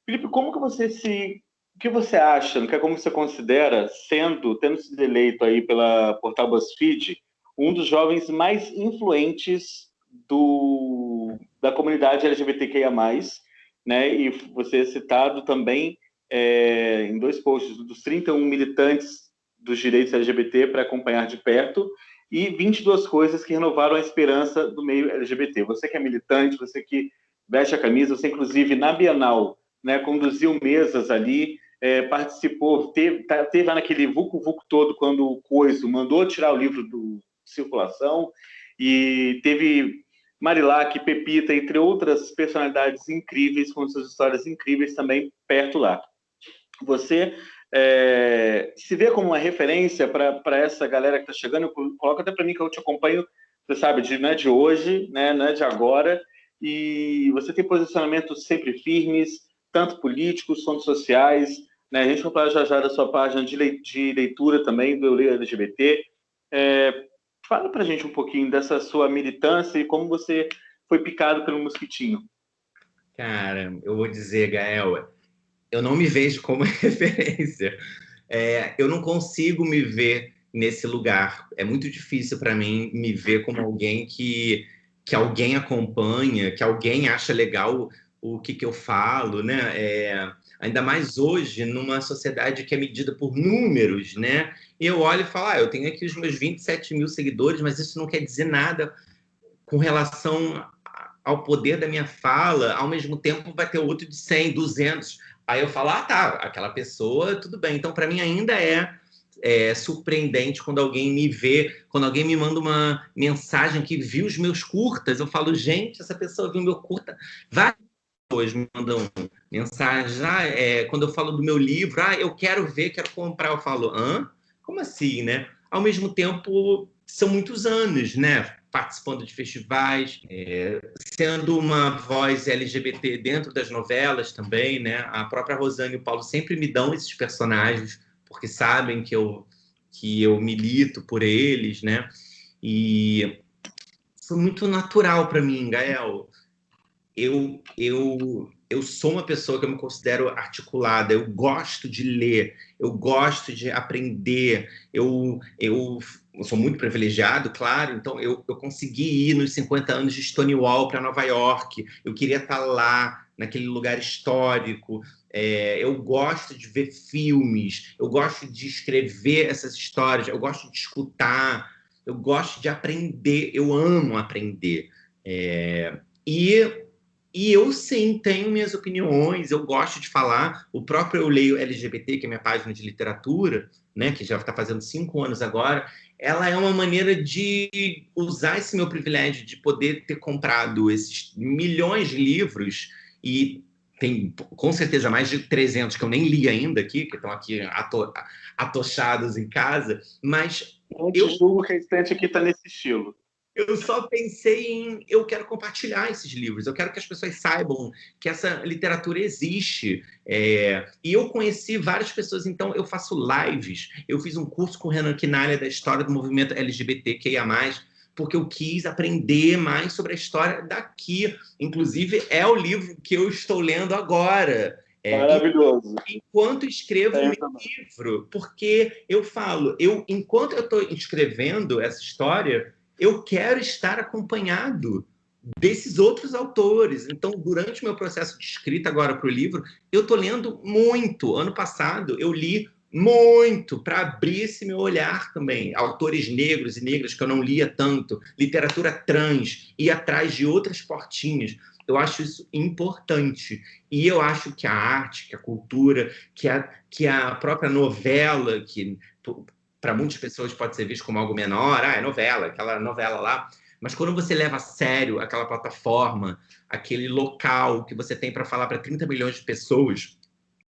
Felipe, como que o que você acha, como você considera, tendo sido eleito aí pela portal BuzzFeed, um dos jovens mais influentes da comunidade LGBTQIA+, né? E você é citado também em 2 posts dos 31 militantes dos direitos LGBT para acompanhar de perto e 22 coisas que renovaram a esperança do meio LGBT. Você que é militante, você que veste a camisa, você inclusive na Bienal, né, conduziu mesas ali, participou, teve lá naquele vucu-vucu todo quando o Coiso mandou tirar o livro do circulação, e teve Marilac, Pepita, entre outras personalidades incríveis, com suas histórias incríveis também perto lá. Você se vê como uma referência para essa galera que está chegando? Eu coloco até para mim, que eu te acompanho, você sabe, não é de hoje, né, não é de agora, e você tem posicionamentos sempre firmes, tanto políticos quanto sociais, né? A gente vai falar já da sua página de leitura também, do Eu Leio LGBT. Fala para a gente um pouquinho dessa sua militância e como você foi picado pelo mosquitinho. Cara, eu vou dizer, Gael, eu não me vejo como referência. Eu não consigo me ver nesse lugar. É muito difícil para mim me ver como alguém que alguém acompanha, que alguém acha legal o que eu falo, né? Ainda mais hoje, numa sociedade que é medida por números, né? E eu olho e falo, eu tenho aqui os meus 27 mil seguidores, mas isso não quer dizer nada com relação ao poder da minha fala. Ao mesmo tempo, vai ter outro de 100, 200. Aí eu falo, tá, aquela pessoa, tudo bem. Então, para mim, ainda é surpreendente quando alguém me vê, quando alguém me manda uma mensagem que viu os meus curtas. Eu falo, gente, essa pessoa viu meu curta. Várias pessoas me mandam mensagens. Quando eu falo do meu livro, eu quero ver, quero comprar. Eu falo, hã? Como assim, né? Ao mesmo tempo, são muitos anos, né? Participando de festivais, sendo uma voz LGBT dentro das novelas também, né? A própria Rosane e o Paulo sempre me dão esses personagens, porque sabem que eu milito por eles, né? E foi muito natural para mim, Gael. Eu sou uma pessoa que eu me considero articulada, eu gosto de ler, eu gosto de aprender, eu sou muito privilegiado, claro, então eu consegui ir nos 50 anos de Stonewall para Nova York, eu queria estar lá, naquele lugar histórico, eu gosto de ver filmes, eu gosto de escrever essas histórias, eu gosto de escutar, eu gosto de aprender, eu amo aprender. E e eu, sim, tenho minhas opiniões, eu gosto de falar. O próprio Eu Leio LGBT, que é minha página de literatura, né, que já está fazendo 5 anos agora, ela é uma maneira de usar esse meu privilégio de poder ter comprado esses milhões de livros, e tem com certeza mais de 300 que eu nem li ainda aqui, que estão aqui atochados em casa, mas Não te julgo que a estante aqui está nesse estilo. eu só pensei eu quero compartilhar esses livros, eu quero que as pessoas saibam que essa literatura existe. E eu conheci várias pessoas, então eu faço lives, eu fiz um curso com o Renan Quinalha da história do movimento LGBTQIA+, porque eu quis aprender mais sobre a história daqui. Inclusive, é o livro que eu estou lendo agora. Maravilhoso. Enquanto escrevo o meu livro, porque eu falo, enquanto eu estou escrevendo essa história, eu quero estar acompanhado desses outros autores. Então, durante o meu processo de escrita agora para o livro, eu estou lendo muito. Ano passado, eu li muito para abrir esse meu olhar também. Autores negros e negras que eu não lia tanto, literatura trans, ir atrás de outras portinhas. Eu acho isso importante. E eu acho que a arte, que a cultura, que a própria novela, que para muitas pessoas pode ser visto como algo menor, é novela, aquela novela lá. Mas quando você leva a sério aquela plataforma, aquele local que você tem para falar para 30 milhões de pessoas,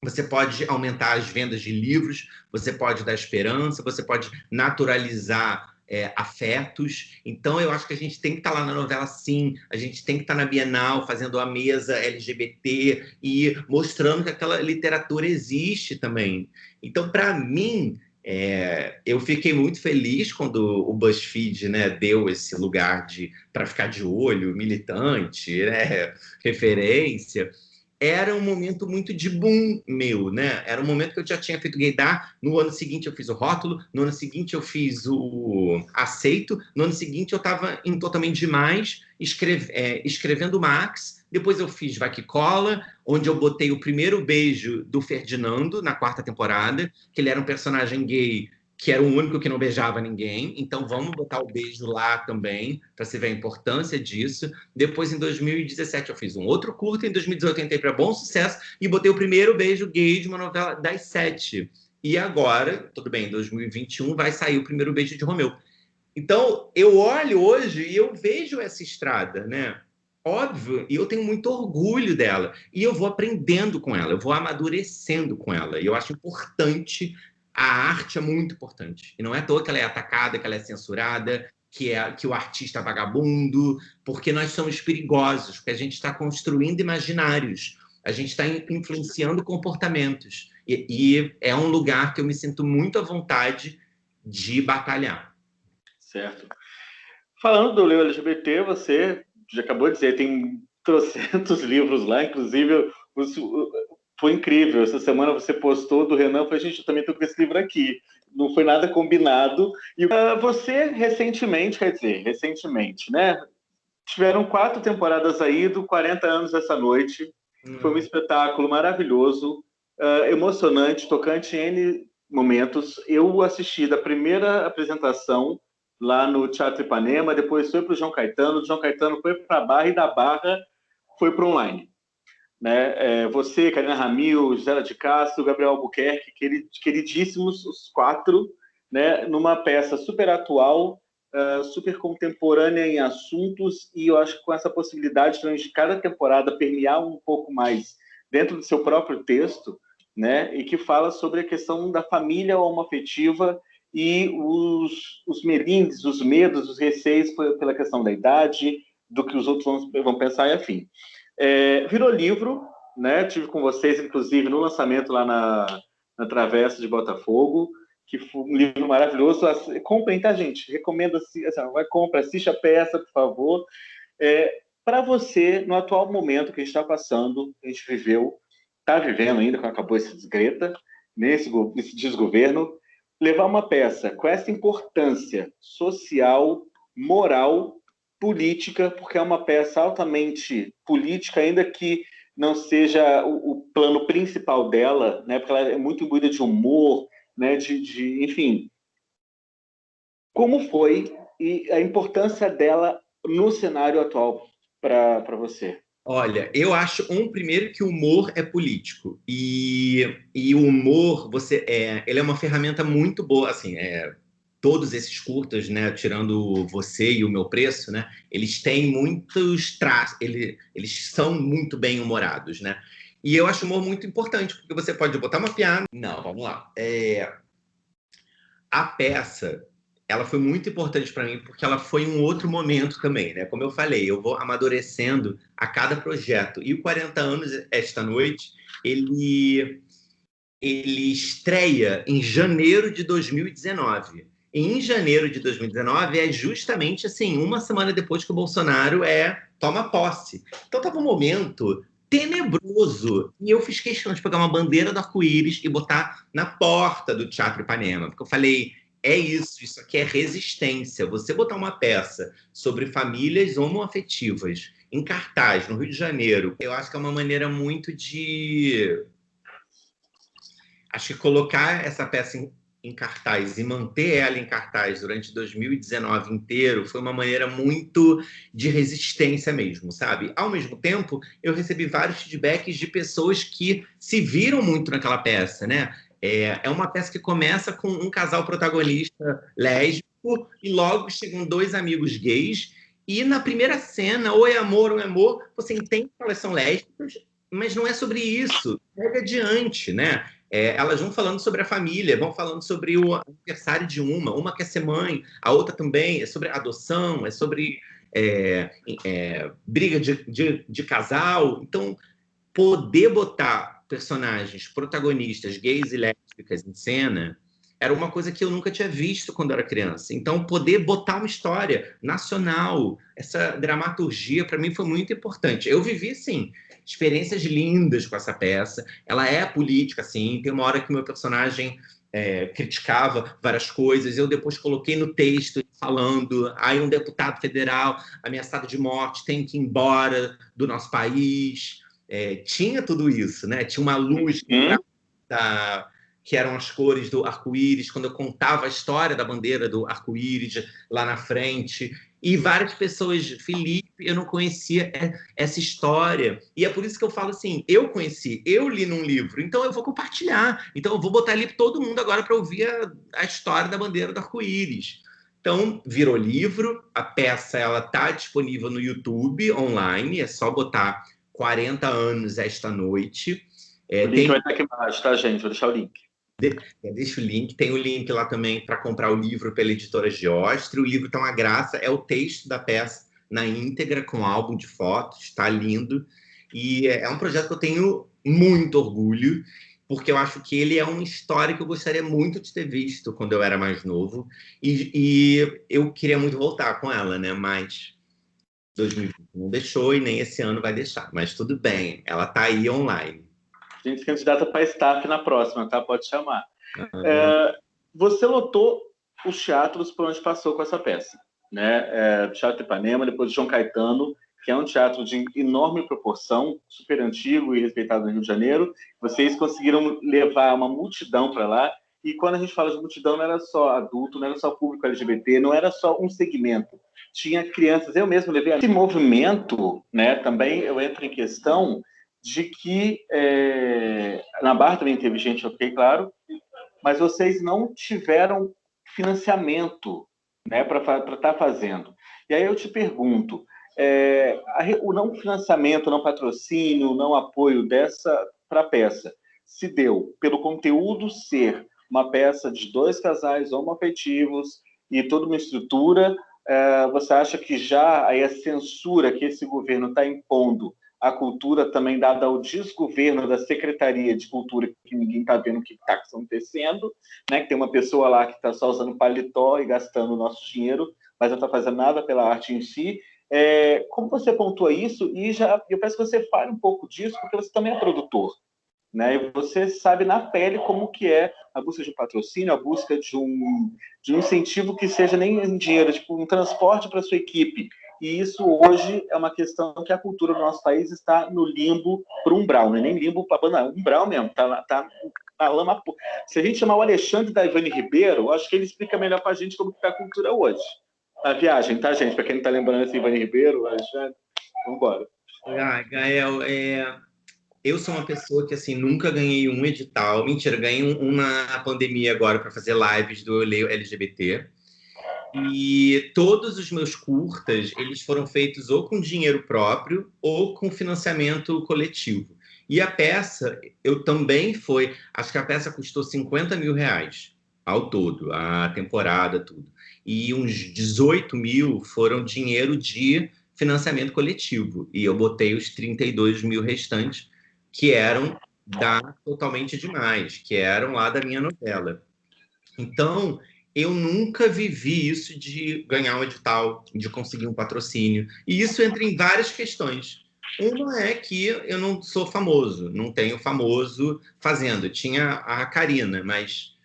você pode aumentar as vendas de livros, você pode dar esperança, você pode naturalizar afetos. Então, eu acho que a gente tem que estar lá na novela, sim. A gente tem que estar na Bienal, fazendo a mesa LGBT e mostrando que aquela literatura existe também. Então, para mim, eu fiquei muito feliz quando o BuzzFeed, né, deu esse lugar para ficar de olho, militante, né, referência. Era um momento muito de boom meu, né? Era um momento que eu já tinha feito gaydar, no ano seguinte eu fiz o rótulo, no ano seguinte eu fiz o aceito, no ano seguinte eu estava em Totalmente Demais, escrevendo Max, depois eu fiz Vai Que Cola, onde eu botei o primeiro beijo do Ferdinando na 4ª temporada, que ele era um personagem gay que era o único que não beijava ninguém, então vamos botar o beijo lá também, para você ver a importância disso. Depois, em 2017, eu fiz um outro curta, em 2018 eu entrei para Bom Sucesso e botei o primeiro beijo gay de uma novela das 7. E agora, tudo bem, em 2021 vai sair o primeiro beijo de Romeu. Então, eu olho hoje e eu vejo essa estrada, né? Óbvio, e eu tenho muito orgulho dela. E eu vou aprendendo com ela, eu vou amadurecendo com ela. E eu acho importante, a arte é muito importante. E não é à toa que ela é atacada, que ela é censurada, que o artista é vagabundo, porque nós somos perigosos, porque a gente está construindo imaginários, a gente está influenciando comportamentos. E é um lugar que eu me sinto muito à vontade de batalhar. Certo. Falando do Leo LGBT, você já acabou de dizer, tem trocentos livros lá, inclusive foi incrível. Essa semana você postou do Renan, eu falei, gente, eu também estou com esse livro aqui. Não foi nada combinado. E você recentemente, né? Tiveram 4 temporadas aí do 40 anos essa noite. Foi um espetáculo maravilhoso, emocionante, tocante em N momentos. Eu assisti da primeira apresentação lá no Teatro Ipanema, depois foi para o João Caetano foi para a Barra e da Barra foi para online. Né? Você, Karina Ramil, Gisela de Castro, Gabriel Albuquerque, queridíssimos os 4, né? Numa peça super atual, super contemporânea em assuntos, e eu acho que com essa possibilidade de cada temporada permear um pouco mais dentro do seu próprio texto, né? E que fala sobre a questão da família homoafetiva e os melindres, os medos, os receios pela questão da idade, do que os outros vão pensar e afim. Virou livro, né? Tive com vocês, inclusive, no lançamento lá na Travessa de Botafogo, que foi um livro maravilhoso. Comprem, tá, gente? Recomendo, assim, vai, compra, assiste a peça, por favor. Para você, no atual momento que a gente está passando, a gente está vivendo ainda, quando acabou esse desgreta, nesse desgoverno, levar uma peça com essa importância social, moral, política, porque é uma peça altamente política, ainda que não seja o plano principal dela, né, porque ela é muito imbuída de humor, né, enfim. Como foi e a importância dela no cenário atual para você? Olha, eu acho, primeiro, que o humor é político. E o humor, ele é uma ferramenta muito boa, assim, todos esses curtas, né, tirando Você e O Meu Preço, né, eles têm muitos traços, eles são muito bem humorados, né? E eu acho o humor muito importante, porque você pode botar uma piada. Não, vamos lá. A peça, ela foi muito importante para mim, porque ela foi um outro momento também, né? Como eu falei, eu vou amadurecendo a cada projeto. E o 40 anos, esta noite, ele estreia em janeiro de 2019. E em janeiro de 2019 é justamente assim, uma semana depois que o Bolsonaro toma posse. Então estava um momento tenebroso. E eu fiz questão de pegar uma bandeira do arco-íris e botar na porta do Teatro Ipanema. Porque eu falei, isso aqui é resistência. Você botar uma peça sobre famílias homoafetivas em cartaz no Rio de Janeiro, eu acho que é uma maneira muito de... Acho que colocar essa peça em cartaz e manter ela em cartaz durante 2019 inteiro foi uma maneira muito de resistência mesmo, sabe? Ao mesmo tempo, eu recebi vários feedbacks de pessoas que se viram muito naquela peça, né? É uma peça que começa com um casal protagonista lésbico e logo chegam dois amigos gays e na primeira cena, ou é amor ou é amor, você entende que elas são lésbicas, mas não é sobre isso. Segue adiante, né? Elas vão falando sobre a família, vão falando sobre o aniversário de uma quer ser mãe, a outra também, é sobre adoção, é sobre briga de casal. Então, poder botar personagens protagonistas gays e lésbicas em cena era uma coisa que eu nunca tinha visto quando era criança. Então, poder botar uma história nacional, essa dramaturgia, para mim foi muito importante. Eu vivi, assim, experiências lindas com essa peça. Ela é política, assim. Tem uma hora que o meu personagem criticava várias coisas. Eu depois coloquei no texto falando, aí um deputado federal ameaçado de morte tem que ir embora do nosso país. Tinha tudo isso, né? Tinha uma luz que eram as cores do arco-íris, quando eu contava a história da bandeira do arco-íris lá na frente. E várias pessoas, Felipe, eu não conhecia essa história. E é por isso que eu falo assim, eu conheci, eu li num livro, então eu vou compartilhar. Então eu vou botar ali para todo mundo agora para ouvir a história da bandeira do arco-íris. Então, virou livro, a peça ela tá disponível no YouTube, online, é só botar 40 anos esta noite. O link vai estar aqui embaixo, tá, gente? Vou deixar o link. Deixa o link. Tem o link lá também para comprar o livro pela editora Geostre. O livro tá uma graça, é o texto da peça na íntegra, com álbum de fotos, está lindo. E é um projeto que eu tenho muito orgulho, porque eu acho que ele é uma história que eu gostaria muito de ter visto quando eu era mais novo. E eu queria muito voltar com ela, né? Mas 2020 não deixou e nem esse ano vai deixar. Mas tudo bem, ela tá aí online. A gente se candidata para staff na próxima, tá? Pode chamar. Você lotou os teatros por onde passou com essa peça, né? Teatro Ipanema, depois João Caetano, que é um teatro de enorme proporção, super antigo e respeitado no Rio de Janeiro. Vocês conseguiram levar uma multidão para lá. E quando a gente fala de multidão, não era só adulto, não era só público LGBT, não era só um segmento. Tinha crianças. Eu mesmo levei esse movimento, né? Também eu entro em questão de que na Barra também teve gente, ok, claro, mas vocês não tiveram financiamento, né, para estar fazendo. E aí eu te pergunto, o não financiamento, não patrocínio, não apoio para a peça se deu pelo conteúdo ser uma peça de 2 casais homoafetivos e toda uma estrutura, você acha que já aí a censura que esse governo está impondo à cultura, também dada ao desgoverno da Secretaria de Cultura, que ninguém está vendo o que está acontecendo, né? Que tem uma pessoa lá que está só usando paletó e gastando o nosso dinheiro, mas não está fazendo nada pela arte em si. Como você pontua isso? E eu peço que você fale um pouco disso, porque você também é produtor, né? E você sabe na pele como que é a busca de um patrocínio, a busca de um incentivo que seja nem em dinheiro, tipo um transporte para sua equipe. E isso hoje é uma questão que a cultura do nosso país está no limbo para um umbral, não é nem limbo para banana, umbral mesmo, tá na lama. Se a gente chamar o Alexandre da Ivani Ribeiro, acho que ele explica melhor para a gente como está a cultura hoje. A viagem, tá, gente? Para quem não está lembrando assim, Ivani Ribeiro, Alexandre, vamos embora. Gael, eu sou uma pessoa que, assim, nunca ganhei um edital. Mentira, ganhei um na pandemia agora para fazer lives do Eu Leio LGBT. E todos os meus curtas, eles foram feitos ou com dinheiro próprio ou com financiamento coletivo. E a peça, eu também foi... Acho que a peça custou 50 mil reais ao todo, a temporada, tudo. E uns 18 mil foram dinheiro de financiamento coletivo. E eu botei os 32 mil restantes, que eram da Totalmente Demais, que eram lá da minha novela. Então, eu nunca vivi isso de ganhar um edital, de conseguir um patrocínio. E isso entra em várias questões. Uma é que eu não sou famoso, não tenho famoso fazendo. Tinha a Karina, mas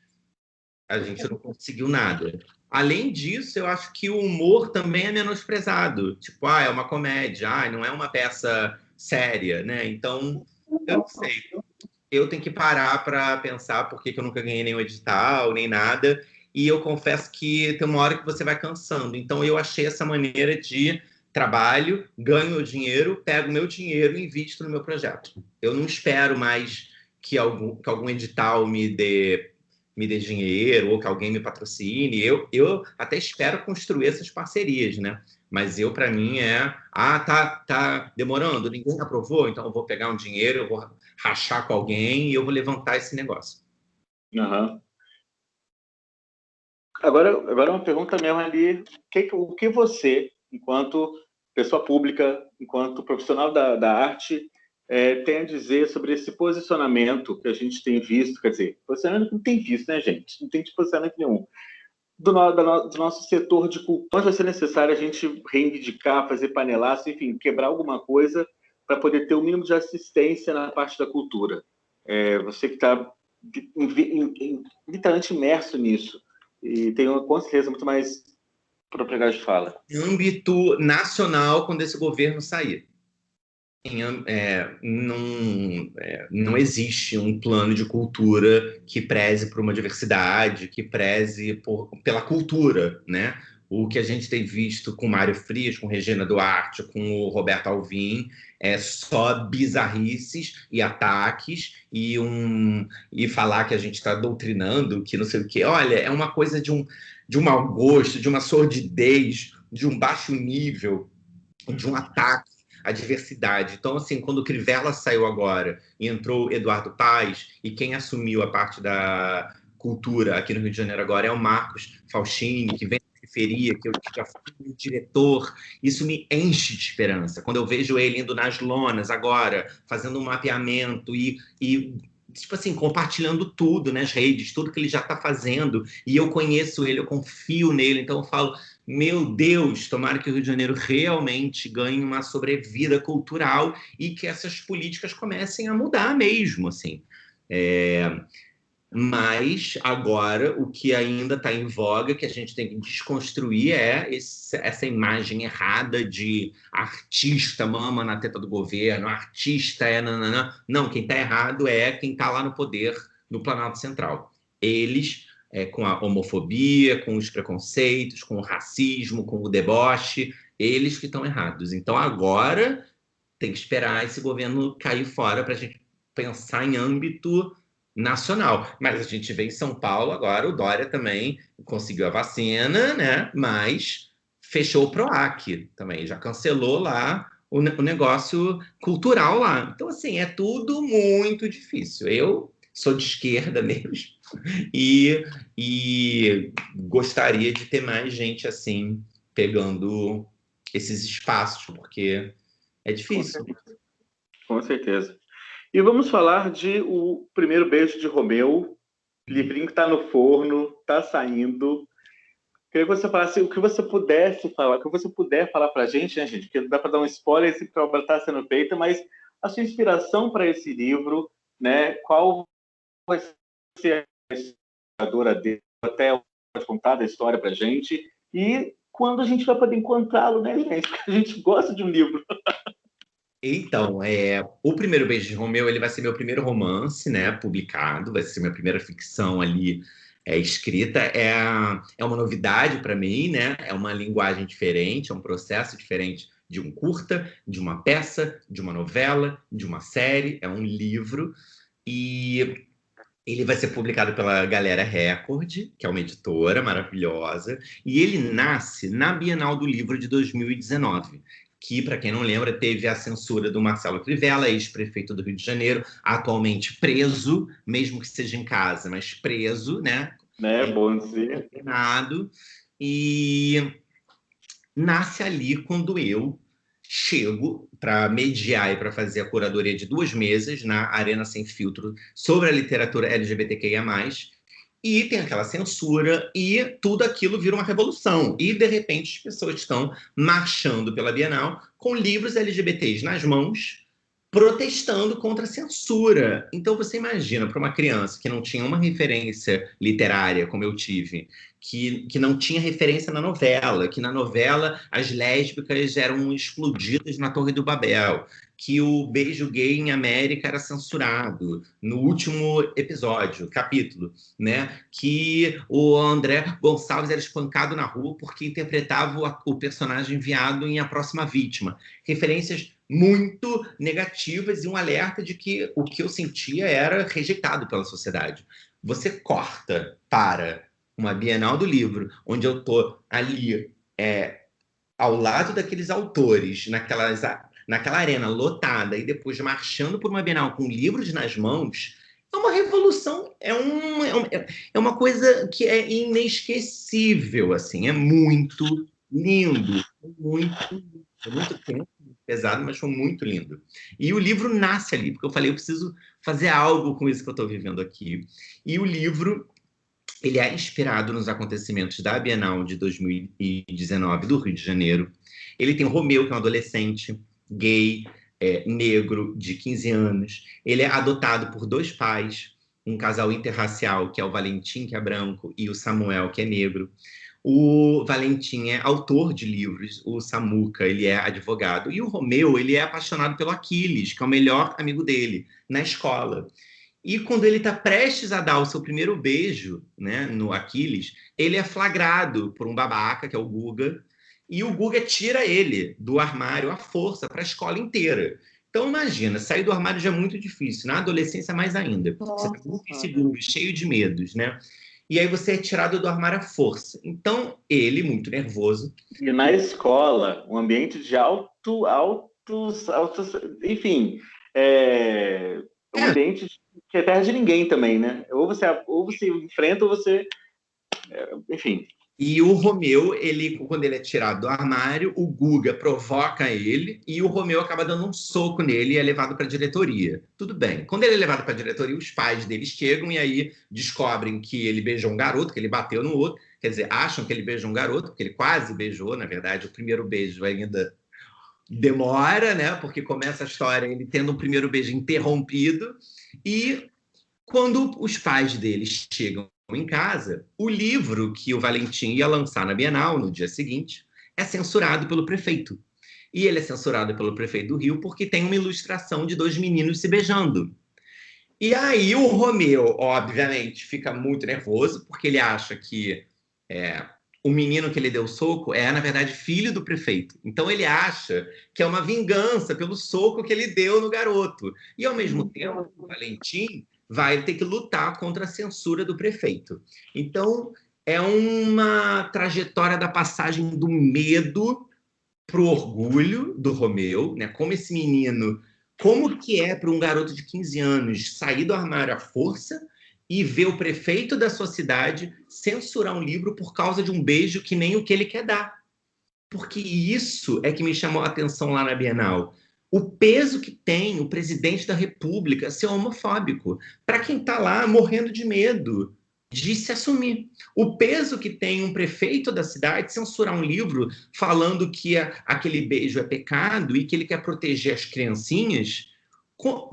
a gente não conseguiu nada. Além disso, eu acho que o humor também é menosprezado. Tipo, é uma comédia, não é uma peça séria, né? Então, eu não sei. Eu tenho que parar para pensar por que eu nunca ganhei nenhum edital, nem nada. E eu confesso que tem uma hora que você vai cansando. Então, eu achei essa maneira de trabalho, ganho o dinheiro, pego meu dinheiro e invisto no meu projeto. Eu não espero mais que algum edital me dê dinheiro ou que alguém me patrocine. Eu até espero construir essas parcerias, né? Mas para mim, tá demorando, ninguém aprovou, então eu vou pegar um dinheiro, eu vou rachar com alguém e eu vou levantar esse negócio. Uhum. Agora uma pergunta mesmo ali, o que você, enquanto pessoa pública, enquanto profissional da arte, tem a dizer sobre esse posicionamento que a gente tem visto, quer dizer, posicionamento não tem visto, né, gente? Não tem posicionamento nenhum. Do nosso setor de cultura, onde vai ser necessário a gente reivindicar, fazer panelaço, enfim, quebrar alguma coisa para poder ter o mínimo de assistência na parte da cultura. Você que está literalmente imerso nisso e tem, com certeza, muito mais propriedade de fala. Em âmbito nacional, quando esse governo sair. Não existe um plano de cultura que preze por uma diversidade, que preze pela cultura, né? O que a gente tem visto com Mário Frias, com Regina Duarte, com o Roberto Alvim, é só bizarrices e ataques e falar que a gente está doutrinando, que não sei o quê. Olha, é uma coisa de um mau gosto, de uma sordidez, de um baixo nível, de um ataque à diversidade. Então, assim, quando o Crivella saiu agora e entrou Eduardo Paes, e quem assumiu a parte da cultura aqui no Rio de Janeiro agora é o Marcos Faustini, que vem da periferia, que eu já fui diretor, isso me enche de esperança. Quando eu vejo ele indo nas lonas agora, fazendo um mapeamento e tipo assim, compartilhando tudo nas redes, tudo que ele já está fazendo, e eu conheço ele, eu confio nele, então eu falo, meu Deus, tomara que o Rio de Janeiro realmente ganhe uma sobrevida cultural e que essas políticas comecem a mudar mesmo, assim. Mas agora o que ainda está em voga, que a gente tem que desconstruir, é essa imagem errada de artista mama na teta do governo, artista nananã. Não, quem está errado é quem está lá no poder, no Planalto Central. Eles, com a homofobia, com os preconceitos, com o racismo, com o deboche, eles que estão errados. Então agora tem que esperar esse governo cair fora para a gente pensar em âmbito nacional. Mas a gente vê em São Paulo agora, o Dória também conseguiu a vacina, né? Mas fechou o PROAC também, já cancelou lá o negócio cultural lá. Então, assim, é tudo muito difícil. Eu sou de esquerda mesmo, e gostaria de ter mais gente assim, pegando esses espaços, porque é Com difícil. certeza. Com certeza. E vamos falar de O Primeiro Beijo de Romeu, livrinho que está no forno, está saindo. Queria que você falasse o que você pudesse falar, o que você puder falar para a gente, né, gente? Porque não dá para dar um spoiler se a obra está sendo feita, mas a sua inspiração para esse livro, né? Qual vai ser a historiadora dele? Até pode contar da história para a gente. E quando a gente vai poder encontrá-lo, né, gente? Porque a gente gosta de um livro. Então, O Primeiro Beijo de Romeu, ele vai ser meu primeiro romance, né, publicado, vai ser minha primeira ficção ali escrita. É uma novidade para mim, né? É uma linguagem diferente, é um processo diferente de um curta, de uma peça, de uma novela, de uma série. É um livro e ele vai ser publicado pela Galera Record, que é uma editora maravilhosa, e ele nasce na Bienal do Livro de 2019, que, para quem não lembra, teve a censura do Marcelo Crivella, ex-prefeito do Rio de Janeiro, atualmente preso, mesmo que seja em casa, mas preso, né? Né? Bom dizer. Condenado, e nasce ali quando eu chego para mediar e para fazer a curadoria de 2 mesas na Arena Sem Filtro sobre a literatura LGBTQIA+, e tem aquela censura e tudo aquilo vira uma revolução. E, de repente, as pessoas estão marchando pela Bienal com livros LGBTs nas mãos, protestando contra a censura. Então, você imagina, para uma criança que não tinha uma referência literária, como eu tive, que não tinha referência na novela, que na novela as lésbicas eram explodidas na Torre do Babel, que o beijo gay em América era censurado no último episódio, capítulo, né? Que o André Gonçalves era espancado na rua porque interpretava o personagem enviado em A Próxima Vítima. Referências muito negativas e um alerta de que o que eu sentia era rejeitado pela sociedade. Você corta para uma Bienal do Livro, onde eu tô ali ao lado daqueles autores, naquela arena lotada, e depois marchando por uma Bienal com livros nas mãos, é uma revolução, é uma coisa que é inesquecível, assim, é muito lindo, muito tempo, pesado, mas foi muito lindo. E o livro nasce ali, porque eu falei, eu preciso fazer algo com isso que eu estou vivendo aqui. E o livro, ele é inspirado nos acontecimentos da Bienal de 2019 do Rio de Janeiro. Ele tem o Romeu, que é um adolescente gay, negro, de 15 anos. Ele é adotado por 2 pais, um casal interracial, que é o Valentim, que é branco, e o Samuel, que é negro. O Valentim é autor de livros, o Samuca, ele é advogado, e o Romeu, ele é apaixonado pelo Aquiles, que é o melhor amigo dele, na escola. E quando ele está prestes a dar o seu primeiro beijo, né, no Aquiles, ele é flagrado por um babaca, que é o Guga, e o Guga tira ele do armário à força para a escola inteira. Então, imagina, sair do armário já é muito difícil, na adolescência mais ainda. Você está muito inseguro, cheio de medos, né? E aí você é tirado do armário à força. Então, ele, muito nervoso... E na escola, um ambiente de altos, enfim, um ambiente que é terra de ninguém também, né? Ou você enfrenta ou você, enfim. E o Romeu, quando ele é tirado do armário, o Guga provoca ele e o Romeu acaba dando um soco nele e é levado para a diretoria. Tudo bem. Quando ele é levado para a diretoria, os pais dele chegam e aí descobrem que ele beijou um garoto, que ele bateu no outro. Quer dizer, acham que ele beijou um garoto, porque ele quase beijou, na verdade, o primeiro beijo ainda demora, né? Porque começa a história ele tendo um primeiro beijo interrompido. E quando os pais deles chegam em casa, o livro que o Valentim ia lançar na Bienal no dia seguinte é censurado pelo prefeito. E ele é censurado pelo prefeito do Rio porque tem uma ilustração de 2 meninos se beijando. E aí o Romeu, obviamente, fica muito nervoso porque ele acha que o menino que ele deu soco na verdade, filho do prefeito. Então ele acha que é uma vingança pelo soco que ele deu no garoto. E, ao mesmo tempo, o Valentim vai ter que lutar contra a censura do prefeito. Então, é uma trajetória da passagem do medo para o orgulho do Romeu, né? Como esse menino Como que é para um garoto de 15 anos sair do armário à força e ver o prefeito da sua cidade censurar um livro por causa de um beijo que nem o que ele quer dar? Porque isso é que me chamou a atenção lá na Bienal. O peso que tem o presidente da República ser homofóbico, para quem está lá morrendo de medo de se assumir. O peso que tem um prefeito da cidade censurar um livro falando que aquele beijo é pecado e que ele quer proteger as criancinhas,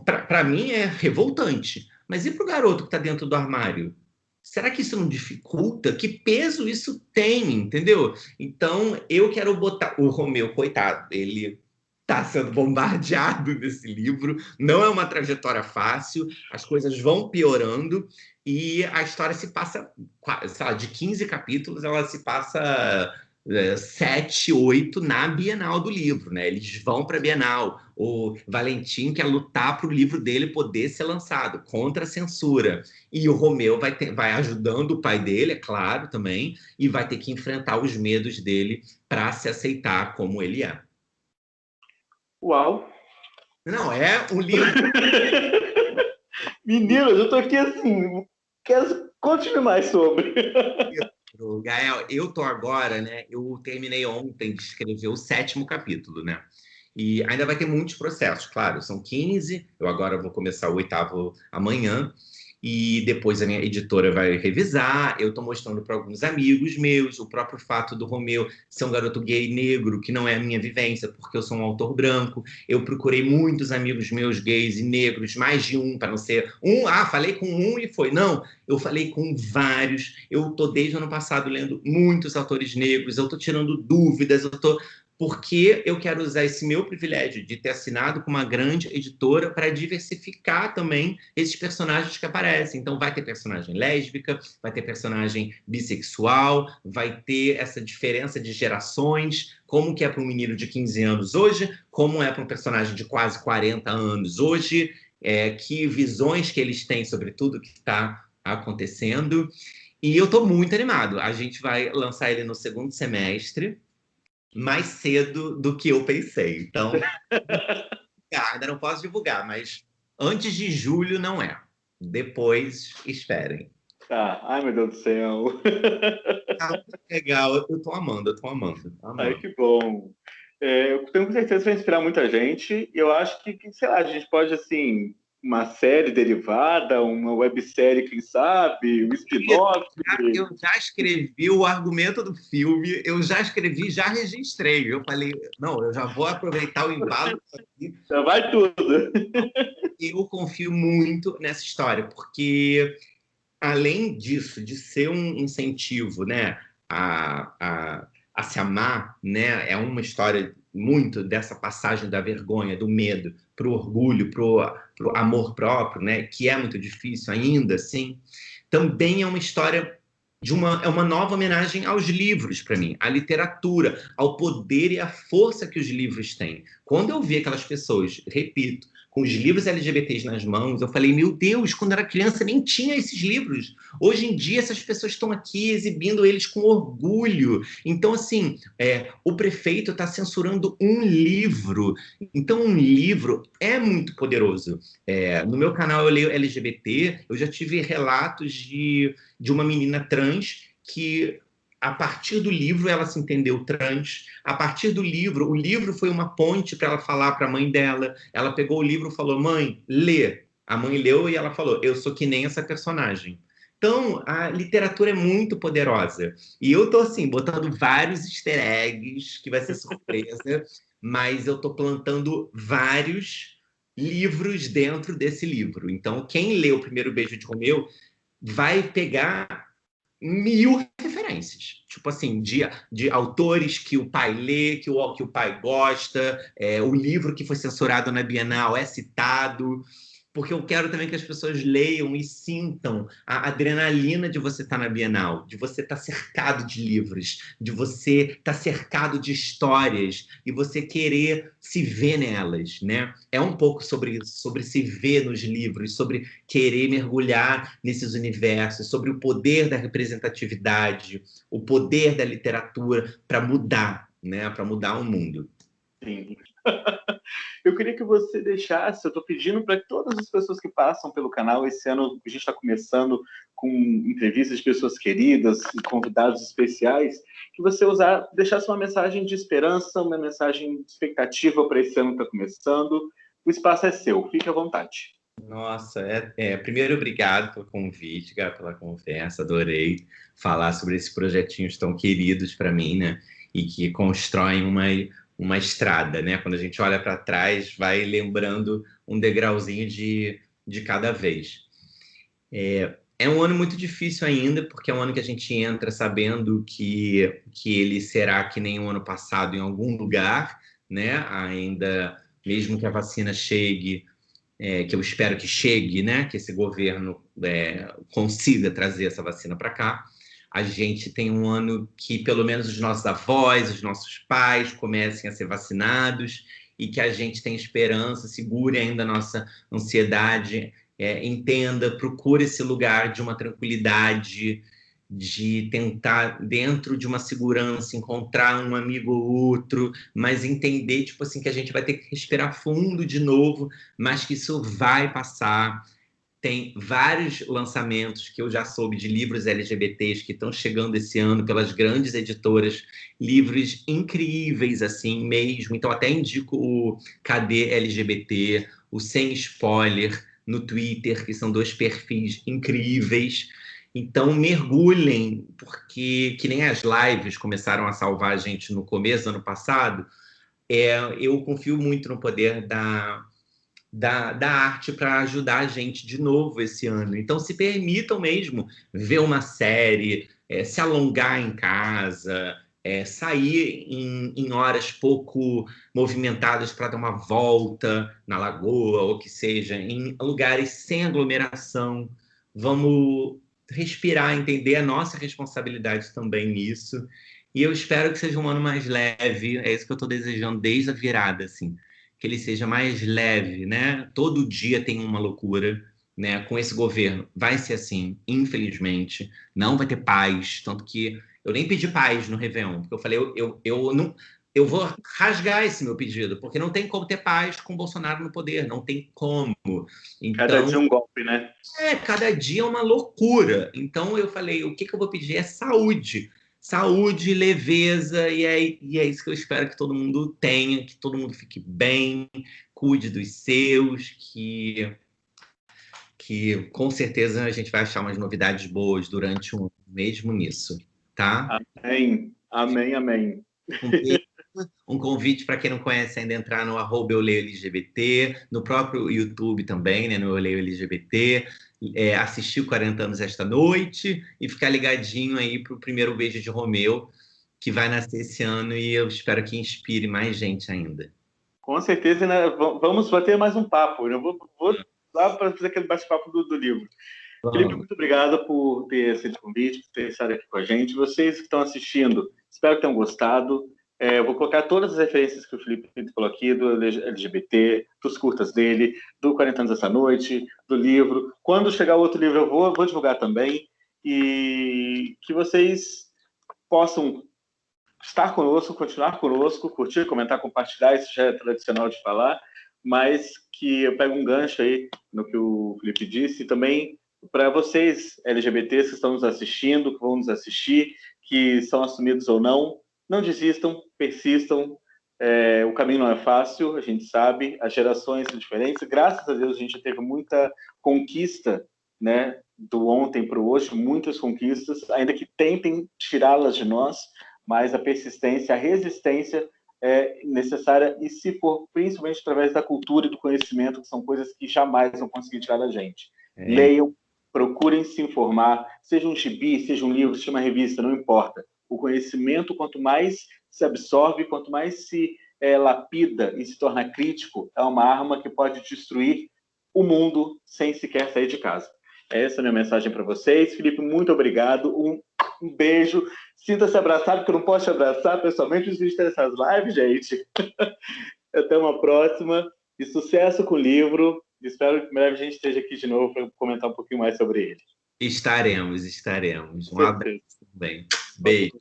para mim é revoltante. Mas e para o garoto que está dentro do armário? Será que isso não dificulta? Que peso isso tem, entendeu? Então, eu quero botar... O Romeu, coitado, ele está sendo bombardeado nesse livro. Não é uma trajetória fácil, as coisas vão piorando e a história se passa, sei lá, de 15 capítulos, ela se passa 7, 8 na Bienal do livro, né? Eles vão para a Bienal. O Valentim quer lutar para o livro dele poder ser lançado, contra a censura. E o Romeu vai ajudando o pai dele, é claro, também, e vai ter que enfrentar os medos dele para se aceitar como ele é. Uau! Não, é um livro... Meninas, eu tô aqui assim, conte-me mais sobre. Gael, eu tô agora, né? Eu terminei ontem de escrever o 7º capítulo, né? E ainda vai ter muitos processos, claro, são 15, eu agora vou começar o 8º amanhã, e depois a minha editora vai revisar, eu estou mostrando para alguns amigos meus, o próprio fato do Romeu ser um garoto gay negro, que não é a minha vivência, porque eu sou um autor branco, eu procurei muitos amigos meus gays e negros, mais de um, para não ser um, falei com um e foi, não, eu falei com vários, eu estou desde o ano passado lendo muitos autores negros, eu estou tirando dúvidas, eu estou... Porque eu quero usar esse meu privilégio de ter assinado com uma grande editora para diversificar também esses personagens que aparecem. Então, vai ter personagem lésbica, vai ter personagem bissexual, vai ter essa diferença de gerações, como que é para um menino de 15 anos hoje, como é para um personagem de quase 40 anos hoje, que visões que eles têm sobre tudo que está acontecendo. E eu estou muito animado. A gente vai lançar ele no 2º semestre, mais cedo do que eu pensei. Então, ainda não posso divulgar, mas antes de julho não é. Depois, esperem. Tá, ai meu Deus do céu. Legal, eu tô amando. Ai, que bom. Eu tenho certeza que vai inspirar muita gente. Eu acho que, sei lá, a gente pode, assim, uma série derivada, uma websérie, quem sabe, um spin-off. Eu já escrevi o argumento do filme, eu já escrevi, já registrei. Eu falei, não, eu já vou aproveitar o embalo aqui. Já vai tudo. Eu confio muito nessa história, porque além disso, de ser um incentivo, né, a se amar, né, é uma história muito dessa passagem da vergonha, do medo, para o orgulho, para o amor próprio, né, que é muito difícil ainda, assim. Também é uma história é uma nova homenagem aos livros para mim, à literatura, ao poder e à força que os livros têm. Quando eu vi aquelas pessoas, repito, com os livros LGBTs nas mãos, eu falei, meu Deus, quando eu era criança nem tinha esses livros. Hoje em dia essas pessoas estão aqui exibindo eles com orgulho. Então, assim, o prefeito está censurando um livro. Então, um livro é muito poderoso. No meu canal eu leio LGBT, eu já tive relatos de uma menina trans que, a partir do livro, ela se entendeu trans. A partir do livro, o livro foi uma ponte para ela falar para a mãe dela. Ela pegou o livro e falou, mãe, lê. A mãe leu e ela falou, eu sou que nem essa personagem. Então, a literatura é muito poderosa. E eu tô, assim, botando vários easter eggs, que vai ser surpresa, mas eu tô plantando vários livros dentro desse livro. Então, quem lê O Primeiro Beijo de Romeu vai pegar 1000 referências. Tipo assim, de autores que o pai lê, que o pai gosta, o livro que foi censurado na Bienal é citado, porque eu quero também que as pessoas leiam e sintam a adrenalina de você estar na Bienal, de você estar cercado de livros, de você estar cercado de histórias e você querer se ver nelas, né? É um pouco sobre isso, sobre se ver nos livros, sobre querer mergulhar nesses universos, sobre o poder da representatividade, o poder da literatura para mudar, né? Para mudar o mundo. Sim. Eu queria que você deixasse, eu estou pedindo para todas as pessoas que passam pelo canal, esse ano a gente está começando com entrevistas de pessoas queridas e convidados especiais, que você deixasse uma mensagem de esperança, uma mensagem de expectativa para esse ano que está começando. O espaço é seu, fique à vontade. Nossa, primeiro, obrigado pelo convite, Gá, pela conversa, adorei falar sobre esses projetinhos tão queridos para mim, né? E que constroem uma estrada, né? Quando a gente olha para trás, vai lembrando um degrauzinho de cada vez. É um ano muito difícil ainda, porque é um ano que a gente entra sabendo que ele será que nem o ano passado em algum lugar, né? Ainda, mesmo que a vacina chegue, que eu espero que chegue, né? Que esse governo consiga trazer essa vacina para cá. A gente tem um ano que, pelo menos, os nossos avós, os nossos pais comecem a ser vacinados e que a gente tem esperança, segure ainda a nossa ansiedade, entenda, procure esse lugar de uma tranquilidade, de tentar, dentro de uma segurança, encontrar um amigo ou outro, mas entender, tipo assim, que a gente vai ter que respirar fundo de novo, mas que isso vai passar. Tem vários lançamentos que eu já soube de livros LGBTs que estão chegando esse ano pelas grandes editoras, livros incríveis assim mesmo. Então até indico o Cadê LGBT, o Sem Spoiler no Twitter, que são 2 perfis incríveis. Então mergulhem, porque que nem as lives começaram a salvar a gente no começo do ano passado, eu confio muito no poder da arte para ajudar a gente de novo esse ano. Então, se permitam mesmo ver uma série, se alongar em casa, sair em horas pouco movimentadas para dar uma volta na lagoa, ou que seja, em lugares sem aglomeração. Vamos respirar, entender a nossa responsabilidade também nisso. E eu espero que seja um ano mais leve, é isso que eu estou desejando desde a virada, assim, que ele seja mais leve, né? Todo dia tem uma loucura, né? Com esse governo vai ser assim, infelizmente, não vai ter paz, tanto que eu nem pedi paz no Réveillon, porque eu falei, eu não, eu vou rasgar esse meu pedido, porque não tem como ter paz com o Bolsonaro no poder, não tem como. Cada Então, dia um golpe, né? cada dia é uma loucura. Então eu falei, o que eu vou pedir é saúde. Saúde, leveza, e é isso que eu espero que todo mundo tenha, que todo mundo fique bem, cuide dos seus, que com certeza a gente vai achar umas novidades boas durante um mesmo nisso, tá? Amém, amém, amém. Um beijo. Um convite para quem não conhece ainda entrar no @euleioLGBT, no próprio YouTube também, né, no Eu Leio LGBT, assistir o 40 anos esta noite e ficar ligadinho aí para o primeiro beijo de Romeu, que vai nascer esse ano e eu espero que inspire mais gente ainda. Com certeza, né? Vamos bater mais um papo. Eu vou lá para fazer aquele bate-papo do livro. Felipe, Vamos. muito obrigado por ter aceito o convite, por ter estado aqui com a gente. Vocês que estão assistindo, espero que tenham gostado. Eu vou colocar todas as referências que o Felipe falou aqui, do LGBT, dos curtas dele, do 40 anos essa noite, do livro. Quando chegar o outro livro, eu vou divulgar também. E que vocês possam estar conosco, continuar conosco, curtir, comentar, compartilhar, isso já é tradicional de falar, mas que eu pego um gancho aí no que o Felipe disse, e também para vocês LGBTs que estão nos assistindo, que vão nos assistir, que são assumidos ou não, não desistam, persistam, o caminho não é fácil, a gente sabe, as gerações são diferentes, graças a Deus a gente teve muita conquista, né, do ontem para o hoje, muitas conquistas, ainda que tentem tirá-las de nós, mas a persistência, a resistência é necessária, e se for principalmente através da cultura e do conhecimento, que são coisas que jamais vão conseguir tirar da gente. Leiam, procurem se informar, seja um gibi, seja um livro, seja uma revista, não importa. O conhecimento, quanto mais se absorve, quanto mais se lapida e se torna crítico, é uma arma que pode destruir o mundo sem sequer sair de casa. Essa é a minha mensagem para vocês. Felipe, muito obrigado. Um beijo. Sinta-se abraçado, porque eu não posso te abraçar pessoalmente nos vídeos dessas lives, gente. Até uma próxima. E sucesso com o livro. Espero que em breve a gente esteja aqui de novo para comentar um pouquinho mais sobre ele. Estaremos. Um abraço também. Beijo.